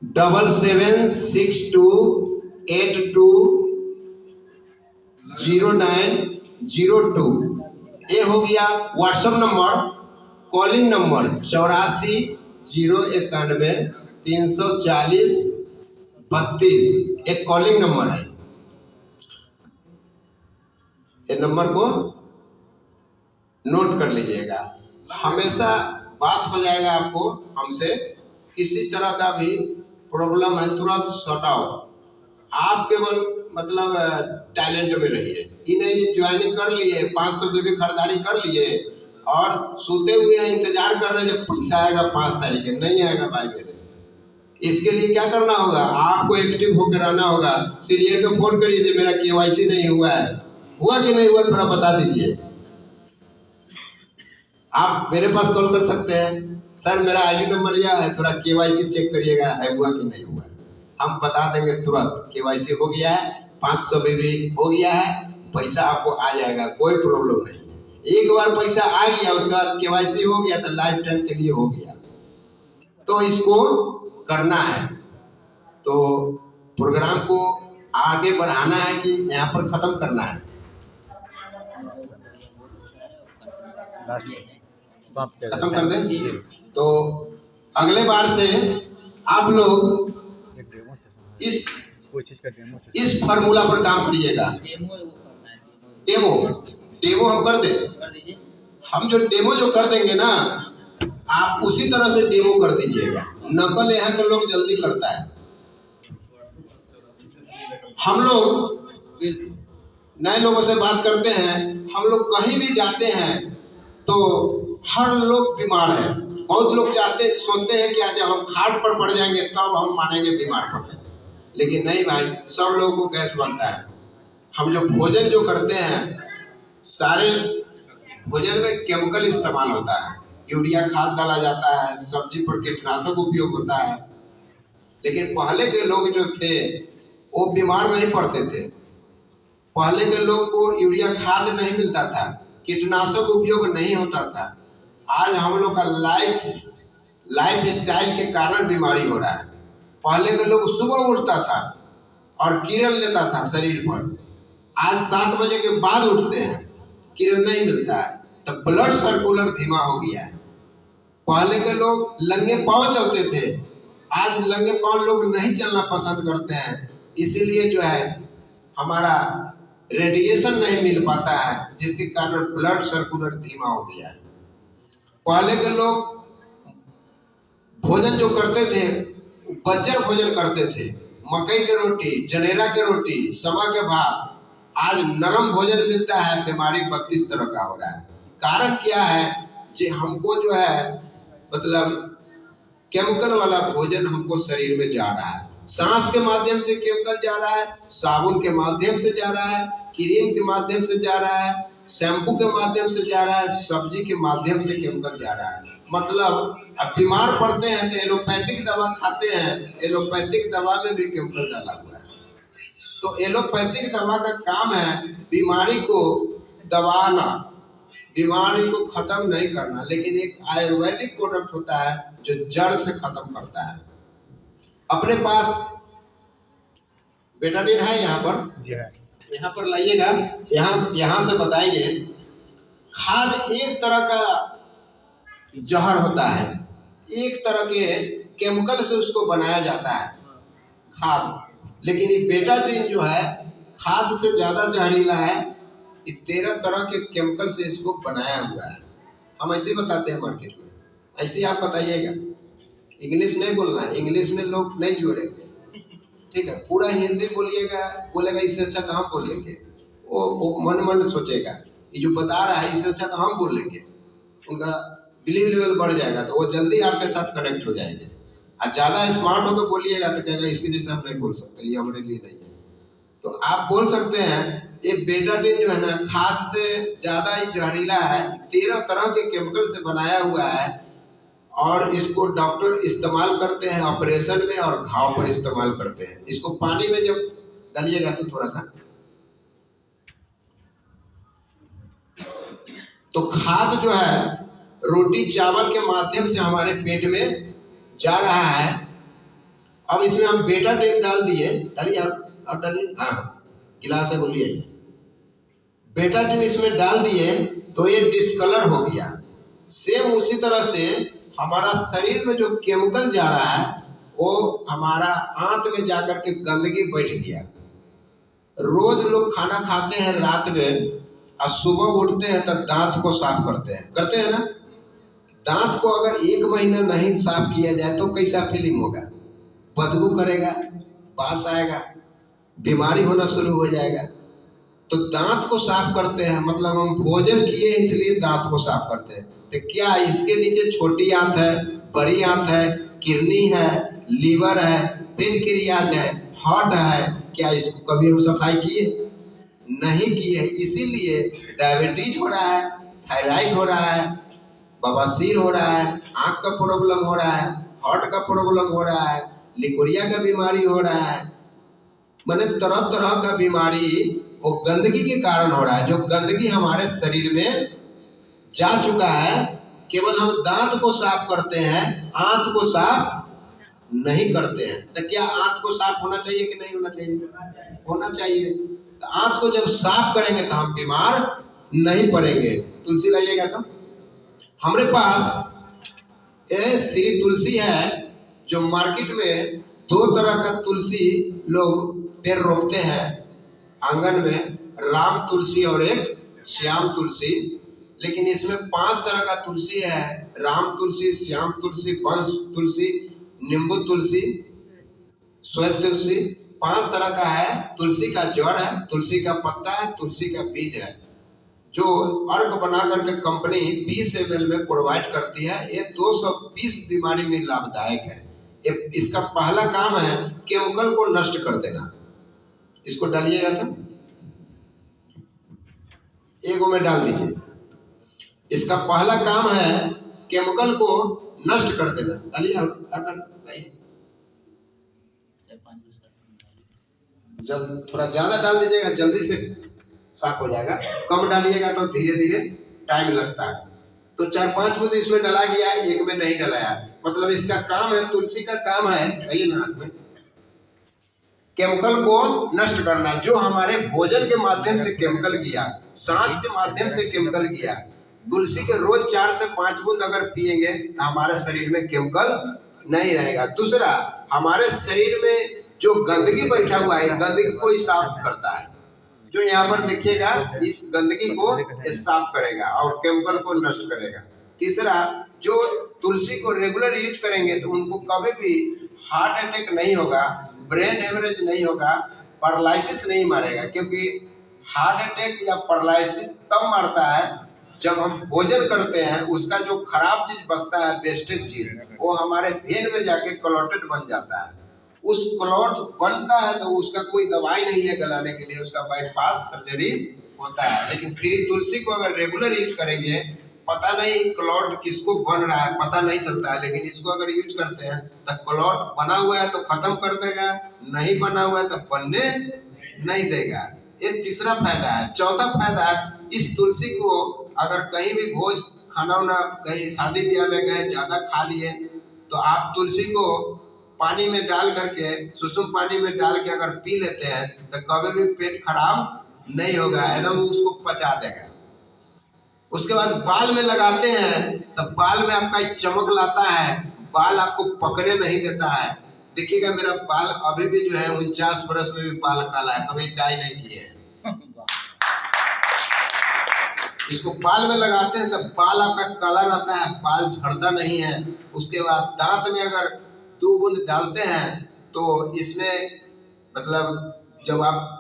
7762820902। ये हो गया व्हाट्सएप नंबर। कॉलिंग नंबर 84 091 340-32 एक कॉलिंग नंबर है। ये नंबर को नोट कर लीजिएगा। हमेशा बात हो जाएगा आपको हमसे, किसी तरह का भी प्रॉब्लम है तुरंत सॉर्ट आउट। आप केवल मतलब टैलेंट में रहिए, इन्हें ज्वाइनिंग कर लिए, 500 बीबी खरीदारी कर लिए और सोते हुए इंतजार कर रहे हैं जब पैसा आएगा 5 तारीख के। नहीं आएगा भाई मेरे। इसके लिए क्या करना होगा, आपको एक्टिव होकर रहना होगा। सीनियर को फोन करिए जो मेरा केवाईसी नहीं हुआ है, हुआ कि नहीं हुआ थोड़ा बता दीजिए। आप मेरे पास कॉल कर सकते हैं, सर मेरा आईडी नंबर यह है, थोड़ा केवाईसी चेक करिएगा है हुआ कि नहीं हुआ। हम बता देंगे तुरंत केवाईसी हो गया है, 500 बीबी हो गया है, पैसा आपको आ जाएगा, कोई प्रॉब्लम नहीं। एक बार पैसा आ गया उसके बाद केवाईसी हो गया तो लाइफ टाइम के लिए हो गया। तो इसको करना है, तो प्रोग्राम को आगे बढ़ाना है कि यहाँ पर खत्म करना है। खत्म कर दें। तो अगले बार से आप लोग इस फार्मूला पर काम करिएगा। डेमो हम कर दे, हम जो डेमो जो कर देंगे ना, आप उसी तरह से डेमो कर दीजिएगा। नकल यहाँ के लोग जल्दी करता है। हम लोग नए लोगों से बात करते हैं, हम लोग कहीं भी जाते हैं तो हर लोग बीमार है। बहुत लोग सोचते हैं कि आज हम खाट पर पड़ जाएंगे तब हम मानेंगे बीमार पड़ गए, लेकिन नहीं भाई, सब लोगों को गैस बनता है। हम जो भोजन जो करते हैं, सारे भोजन में केमिकल इस्तेमाल होता है, यूरिया खाद डाला जाता है, सब्जी पर कीटनाशक उपयोग होता है। लेकिन पहले के लोग जो थे वो बीमार नहीं पड़ते थे। पहले के लोग को यूरिया खाद नहीं मिलता था, कीटनाशक उपयोग नहीं होता था। आज हम लोग का लाइफ स्टाइल के कारण बीमारी हो रहा है। पहले के लोग सुबह उठता था और किरण लेता था शरीर पर, आज 7 बजे के बाद उठते हैं, किरण नहीं मिलता है, तो ब्लड सर्कुलर धीमा हो गया है। पहले के लोग लंगे पांव चलते थे, आज लंगे पांव लोग नहीं चलना पसंद करते हैं। इसीलिए जो है हमारा रेडिएशन नहीं मिल पाता है, जिसके कारण ब्लड सर्कुलर धीमा हो गया है। पहले के लोग भोजन जो करते थे, बज्जर भोजन करते थे, मकई की रोटी, जनेरा की रोटी, समा के भात। आज नरम भोजन मिलता है, बीमारी 32 तरह का हो रहा है। कारण क्या है, कि हमको जो है मतलब केमिकल वाला भोजन हमको शरीर में जा रहा है। सांस के माध्यम से केमिकल जा रहा है, साबुन के माध्यम से जा रहा है, क्रीम के माध्यम से जा रहा है, शैम्पू के माध्यम से जा रहा है, सब्जी के माध्यम से केमिकल जा रहा है। मतलब अब बीमार पड़ते हैं तो एलोपैथिक दवा खाते हैं, एलोपैथिक दवा में भी केमिकल डाला हुआ है। तो एलोपैथिक दवा का काम है बीमारी को दबाना, बीमारी को खत्म नहीं करना। लेकिन एक आयुर्वेदिक प्रोडक्ट होता है जो जड़ से खत्म करता है। अपने पास बेटाडीन है यहाँ पर जी है, यहाँ पर लाइएगा। यहाँ से बताएंगे। खाद एक तरह का जहर होता है, एक तरह के केमिकल से उसको बनाया जाता है खाद। लेकिन ये बेटाडीन जो है खाद से ज्यादा जहरीला है, ये 13 तरह के केमिकल से इसको बनाया हुआ है। हम ऐसे ही बताते हैं मार्केट में, ऐसे आप बताइएगा। इंग्लिश नहीं बोलना है, इंग्लिश में लोग नहीं जोड़ेंगे, ठीक है। पूरा हिंदी बोलिएगा, बोलेगा इससे अच्छा तो हम बोलेंगे, वो मन सोचेगा ये जो बता रहा है इससे अच्छा तो हम बोलेंगे, उनका बिलीव लेवल बढ़ जाएगा, तो वो जल्दी आपके साथ कनेक्ट हो जाएंगे। और ज्यादा स्मार्ट होकर बोलिएगा तो कहेगा इसके जैसे हम नहीं बोल सकते, ये हमारे लिए नहीं है। तो आप बोल सकते हैं ये बेटाडीन जो है ना खाद से ज्यादा ही जहरीला है, 13 तरह के केमिकल से बनाया हुआ है। और इसको डॉक्टर इस्तेमाल करते हैं ऑपरेशन में और घाव पर इस्तेमाल करते हैं। इसको पानी में जब डालिएगा तो थोड़ा सा, तो खाद जो है रोटी चावल के माध्यम से हमारे पेट में जा रहा है। अब इसमें हम बेटाडीन डाल दिए, डालिए और डालिए, हाँ गिलास है बोलिए। बेटाडीन इसमें डाल दिए तो ये डिस्कलर हो गया। सेम उसी तरह से हमारा शरीर में जो केमिकल जा रहा है वो हमारा आंत में जाकर के गंदगी बैठ गया। रोज लोग खाना खाते हैं रात में और सुबह उठते हैं तो दांत को साफ करते हैं ना। दांत को अगर 1 महीना नहीं साफ किया जाए तो कैसा फीलिंग होगा? बदबू करेगा, बास आएगा, बीमारी होना शुरू हो जाएगा। तो दांत को साफ करते हैं, मतलब हम भोजन किए इसलिए दांत को साफ करते हैं। तो क्या इसके नीचे छोटी आंत है, बड़ी आंत है, किडनी है, लीवर है, पेनक्रियाज है, हार्ट है, क्या इसको कभी हम सफाई किए? नहीं किए। इसीलिए डायबिटीज हो रहा है, थायराइड हो रहा है, बवासीर हो रहा है, आंख का प्रॉब्लम हो रहा है, हार्ट का प्रॉब्लम हो रहा है, लिकोरिया का बीमारी हो रहा है। माने तरह तरह का बीमारी वो गंदगी के कारण हो रहा है। जो गंदगी हमारे शरीर में जा चुका है, केवल हम दांत को साफ करते हैं, आंत को साफ नहीं करते हैं। तो क्या आंत को साफ होना चाहिए कि नहीं होना चाहिए? होना चाहिए। तो आंत को जब साफ करेंगे तो हम बीमार नहीं पड़ेंगे। तुलसी लाइएगा तो हमारे पास ये श्री तुलसी है, जो मार्केट में 2 तरह का तुलसी लोग पेड़ रोपते हैं आंगन में, राम तुलसी और एक श्याम तुलसी। लेकिन इसमें 5 तरह का तुलसी है, राम तुलसी, श्याम तुलसी, वंश तुलसी, नींबू तुलसी, श्वेत तुलसी, 5 तरह का है। तुलसी का जड़ है, तुलसी का पत्ता है, तुलसी का बीज है, जो अर्क बना करके कंपनी 20 ml में प्रोवाइड करती है। ये 220 बीमारी में लाभदायक है। इसका पहला काम है केमिकल को नष्ट कर देना। इसको डालिएगा तो एक में डाल दीजिए। इसका पहला काम है केमिकल को नष्ट कर देना। डालिए, थोड़ा ज्यादा डाल दीजिएगा, जल्दी से साफ हो जाएगा। कम डालिएगा तो धीरे धीरे टाइम लगता है। तो 4-5 बूंद इसमें डला गया, एक में नहीं डलाया। मतलब इसका काम है, तुलसी का काम है, कहिए ना हाथ में, केमिकल को नष्ट करना। जो हमारे भोजन के माध्यम से केमिकल किया, सांस के माध्यम से केमिकल किया, तुलसी के रोज 4 से 5 बूंद अगर पिएंगे तो हमारे शरीर में केमिकल नहीं रहेगा। दूसरा, हमारे शरीर में जो गंदगी बैठा हुआ है, गंदगी को ही साफ करता है। जो यहाँ पर देखिएगा, इस गंदगी को साफ करेगा और केमिकल को नष्ट करेगा। तीसरा, जो तुलसी को रेगुलर यूज करेंगे तो उनको कभी भी हार्ट अटैक नहीं होगा, ब्रेन हेमरेज नहीं होगा, पैरालिसिस नहीं मारेगा। क्योंकि हार्ट अटैक या पैरालिसिस तब मारता है जब हम भोजन करते हैं, उसका जो खराब चीज बचता है, वेस्टेज चीज, वो हमारे वेन में जाके क्लॉटेड बन जाता है। उस क्लॉट बनता है तो उसका कोई दवाई नहीं है गलाने के लिए, उसका बाईपास सर्जरी होता है। लेकिन श्री तुलसी को अगर रेगुलर यूज करेंगे, पता नहीं क्लॉट किसको बन रहा है, पता नहीं चलता है, लेकिन इसको अगर यूज करते हैं तो क्लॉट बना हुआ है तो खत्म कर देगा, नहीं बना हुआ है तो बनने नहीं देगा। ये तीसरा फायदा है। चौथा फायदा, इस तुलसी को अगर कहीं भी भोज खाना वाना, कहीं शादी ब्याह में गए, ज्यादा खा लिए, तो आप तुलसी को पानी में डाल करके, सुसुम पानी में डाल के अगर पी लेते हैं तो कभी भी पेट खराब नहीं होगा, एकदम उसको पचा देगा। उसके बाद बाल में लगाते हैं तो बाल में आपका एक चमक लाता है, बाल आपको पकड़े नहीं देता है। देखिएगा मेरा बाल अभी भी जो है 49 बरस में भी बाल काला है, कभी डाई नहीं किए है। इसको बाल में लगाते हैं तो बाल आपका काला रहता है, बाल झड़ता नहीं है। उसके बाद दांत में अगर 2 बूंद डालते हैं तो इसमें मतलब जब आप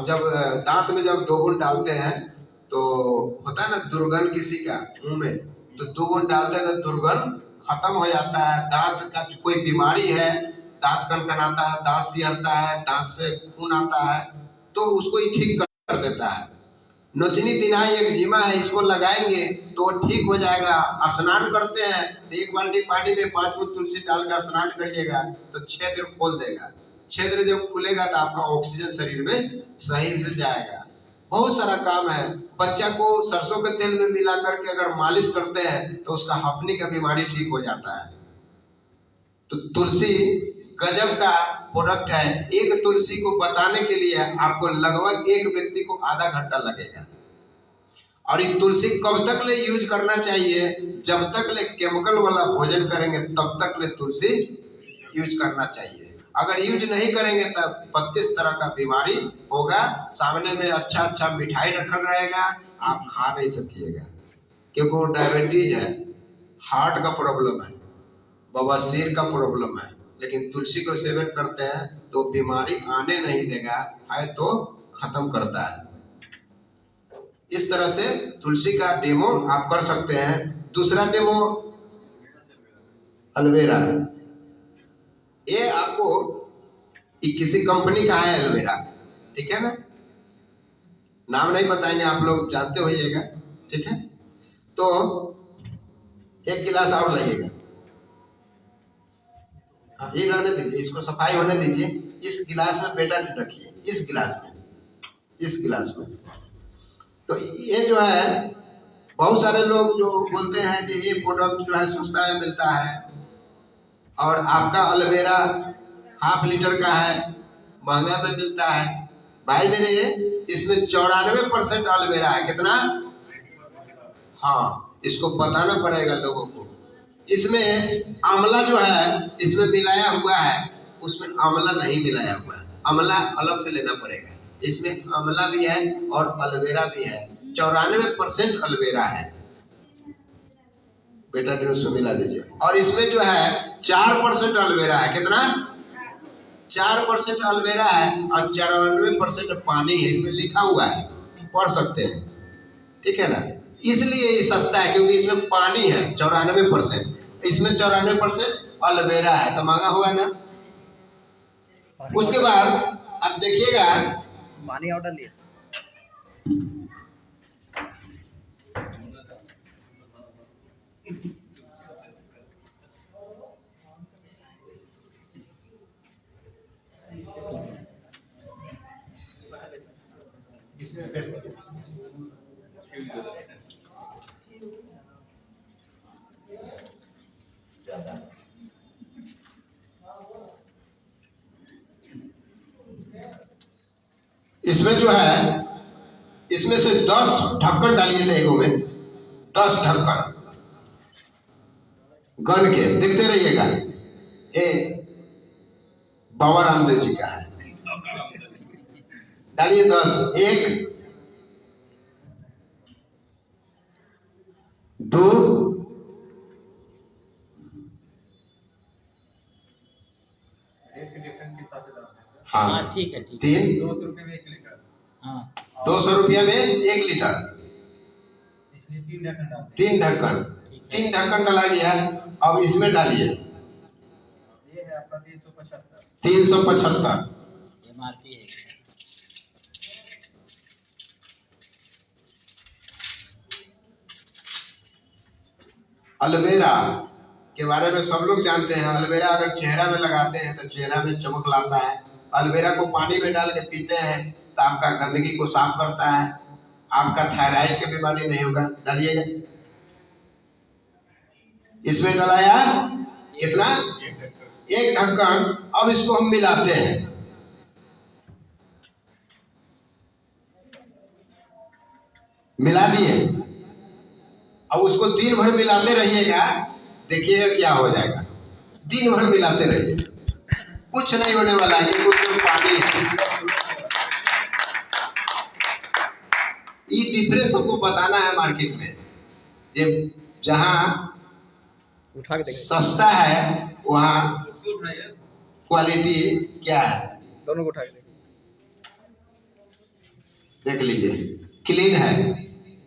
जब दांत में जब 2 बूंद डालते हैं तो होता है ना दुर्गंध किसी का मुंह में, तो 2 बूंद डालते हैं तो दुर्गंध खत्म हो जाता है। दांत का कोई बीमारी है, दांत कनकनाता है, दांत सिहरता है, दांत से खून आता है, तो उसको ही ठीक कर देता है। नोचनी तिनाई एक्जिमा है, इसको लगाएंगे तो ठीक हो जाएगा। स्नान करते हैं तो 1 बाल्टी पानी में 5 बूंद तुलसी डालकर स्नान करिएगा तो छिद्र खोल देगा। छिद्र जब खुलेगा तो आपका ऑक्सीजन शरीर में सही से जाएगा। बहुत सारा काम है। बच्चा को सरसों के तेल में मिला करके अगर मालिश करते हैं तो उसका हपनी का बीमारी ठीक हो जाता है। तो तुलसी गजब का प्रोडक्ट है। एक तुलसी को बताने के लिए आपको लगभग एक व्यक्ति को आधा घंटा लगेगा। और इस तुलसी कब तक ले यूज करना चाहिए? जब तक ले केमिकल वाला भोजन करेंगे तब तक ले तुलसी यूज करना चाहिए। अगर यूज नहीं करेंगे तब 32 तरह का बीमारी होगा। सामने में अच्छा अच्छा मिठाई रखल रहेगा, आप खा नहीं सकिएगा, क्योंकि वो डायबिटीज है, हार्ट का प्रॉब्लम है, बवासीर का प्रॉब्लम है। लेकिन तुलसी को सेवन करते हैं तो बीमारी आने नहीं देगा, है तो खत्म करता है। इस तरह से तुलसी का डेमो आप कर सकते हैं। दूसरा डेमो एलोवेरा। ये आपको किसी कंपनी का है एलोवेरा, ठीक है ना, नाम नहीं बताएंगे, आप लोग जानते होइएगा, ठीक है। तो एक गिलास और लाइएगा, ये रहने दीजिए, इसको सफाई होने दीजिए। इस गिलास में बेटा रखिए, इस गिलास में, इस गिलास में। तो ये जो है, बहुत सारे लोग जो बोलते हैं कि ये प्रोडक्ट जो है सस्ता में मिलता है और आपका एलोवेरा ½ लीटर का है, महंगा में मिलता है। भाई मेरे, इसमें 94% एलोवेरा है। कितना? हाँ, इसको बताना पड़ेगा लोगों को। इसमें आंवला जो है इसमें मिलाया हुआ है, उसमें आंवला नहीं मिलाया हुआ है, आंवला अलग से लेना पड़ेगा। इसमें आंवला भी है और एलोवेरा भी है। 94% एलोवेरा है बेटा, उसमें मिला दीजिए। और इसमें जो है 4% एलोवेरा है। कितना? 4% एलोवेरा है और 94% पानी है। इसमें लिखा हुआ है, पढ़ सकते हैं, ठीक है ना। इसलिए ये सस्ता है क्योंकि इसमें पानी है 94%, इसमें 94% एलोवेरा है, तो महंगा हुआ ना। उसके बाद अब देखिएगा, पानी ऑर्डर लिया। इसमें जो है, इसमें से 10 ढक्कन डालिए थे, एगो में 10 ढक्कन गन के, देखते रहिएगा। ये बाबा रामदेव जी का है, डालिए 10। 1 2 हाँ ठीक है, ठीक 3 200 रुपये में 1 लीटर। हाँ 200 रुपया में 1 लीटर। इसलिए 3 ढक्कन डालते हैं। 3 ढक्कन, 3 ढक्कन डाला गया। अब इसमें डालिए, ये है आपका 375। 375। MRP है। एलोवेरा के बारे में सब लोग जानते हैं। एलोवेरा अगर चेहरा में लगाते हैं तो चेहरा में चमक लाता है। एलोवेरा को पानी में डाल के पीते हैं तो आपका गंदगी को साफ करता है, आपका थायराइड की बीमारी नहीं होगा। डालिएगा, इसमें डलाया कितना? 1 ढक्कन। अब इसको हम मिलाते हैं, मिला दिए। अब उसको दिन भर मिलाते रहिएगा, देखिएगा क्या हो जाएगा। दिन भर मिलाते रहिए, कुछ नहीं होने वाला है, क्योंकि उसमें पानी है। ये डिफरेंस हमको बताना है मार्केट में। जहाँ उठा के देखिए, सस्ता है वहाँ उसको उठाइए। क्वालिटी क्या है, दोनों को उठा के देखिए। देख लीजिए, क्लीन है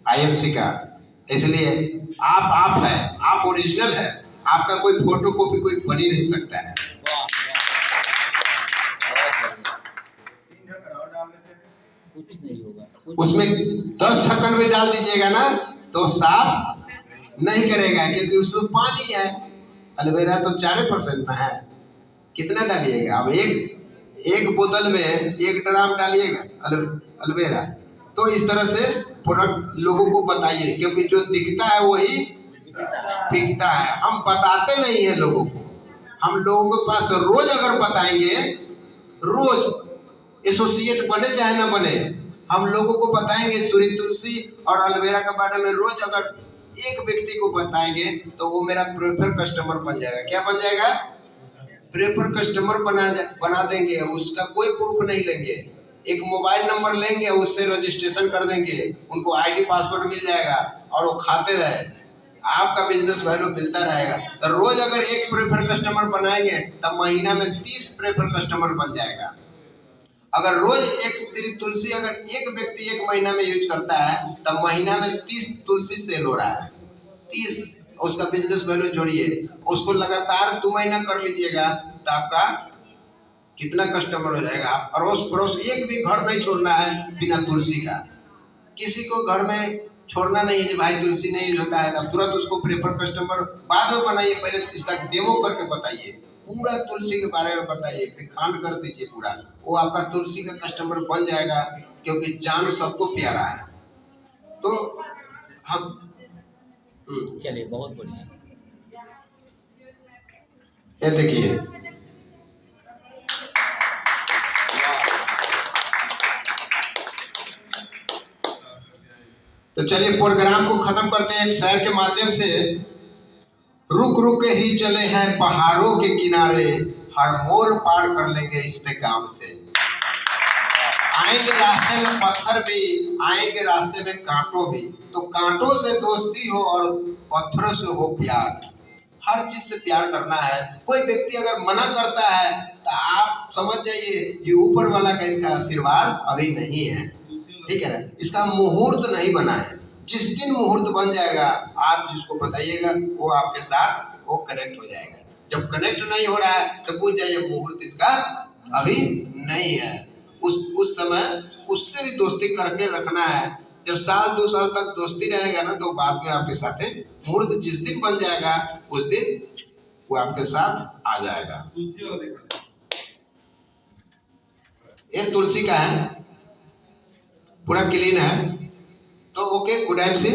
IMC का। इसलिए आप है, आप ओरिजिनल है, आपका कोई फोटो कॉपी कोई बनी नहीं सकता है। वाह वाह, बहुत बढ़िया। 3 ढक्कन और डाल देते हैं। कुछ नहीं होगा, कुछ उसमें 10 ढक्कन भी डाल दीजिएगा ना तो साफ नहीं करेगा, क्योंकि उसमें पानी है। एलोवेरा तो 4% में है। कितना डालिएगा? अब एक बोतल में 1 ड्राम डालिएगा एलोवेरा। तो इस तरह से प्रोडक्ट लोगों को बताइए, क्योंकि जो दिखता है वही बिकता है। हम बताते नहीं है लोगों को। हम लोगों के पास रोज अगर बताएंगे, रोज एसोसिएट बने चाहे ना बने, हम लोगों को बताएंगे सूरी तुलसी और एलोवेरा के बारे में। रोज अगर एक व्यक्ति को बताएंगे तो वो मेरा प्रेफर कस्टमर बन जाएगा। क्या बन जाएगा? प्रेफर कस्टमर बना देंगे। उसका कोई प्रूफ नहीं लेंगे, एक मोबाइल नंबर लेंगे, उससे रजिस्ट्रेशन कर देंगे, उनको आईडी पासवर्ड मिल जाएगा और वो खाते रहे, आपका बिजनेस वैल्यू मिलता रहेगा। तो रोज अगर एक प्रेफर कस्टमर बनाएंगे तब महीना में 30 प्रेफर कस्टमर बन जाएगा। अगर रोज एक श्री तुलसी अगर एक व्यक्ति एक महीना में यूज करता है तब महीना में 30 तुलसी सेल हो रहा है। 30 उसका बिजनेस वैल्यू जोड़िए, उसको लगातार 2 महीना कर लीजिएगा तो आपका कितना कस्टमर हो जाएगा। अड़ोस पड़ोस एक भी घर नहीं छोड़ना है बिना तुलसी का। किसी को घर में छोड़ना नहीं है कि भाई तुलसी नहीं यूज होता है, तब तुरंत उसको प्रेफर कस्टमर बाद में बनाइए, पहले इसका डेमो करके बताइए, पूरा तुलसी के बारे में बताइए, खान कर दीजिए पूरा, वो आपका तुलसी का कस्टमर बन जाएगा। क्योंकि जान सबको प्यारा है। तो हम चलिए बहुत बढ़िया। ये देखिए तो चलिए प्रोग्राम को खत्म करते हैं एक शेर के माध्यम से। रुक रुक के ही चले हैं पहाड़ों के किनारे, हर मोड़ पार कर लेंगे इस्तेकाम से। आएंगे रास्ते में पत्थर भी, आएंगे रास्ते में कांटों भी, तो कांटों से दोस्ती हो और पत्थरों से हो प्यार। हर चीज से प्यार करना है। कोई व्यक्ति अगर मना करता है तो आप समझ जाइए कि ऊपर वाला का इसका आशीर्वाद अभी नहीं है, ठीक है ना, इसका मुहूर्त नहीं बना है। जिस दिन मुहूर्त बन जाएगा आप जिसको बताइएगा वो आपके साथ वो कनेक्ट हो जाएगा। जब कनेक्ट नहीं हो रहा है तो पूछ जाइए मुहूर्त इसका अभी नहीं है। उस समय उससे भी दोस्ती करके रखना है। जब 1-2 साल तक दोस्ती रहेगा ना तो बाद में आपके साथ मुहूर्त जिस दिन बन जाएगा उस दिन वो आपके साथ आ जाएगा। ये तुलसी का है, पूरा क्लीन है। तो ओके, गुड नाइट से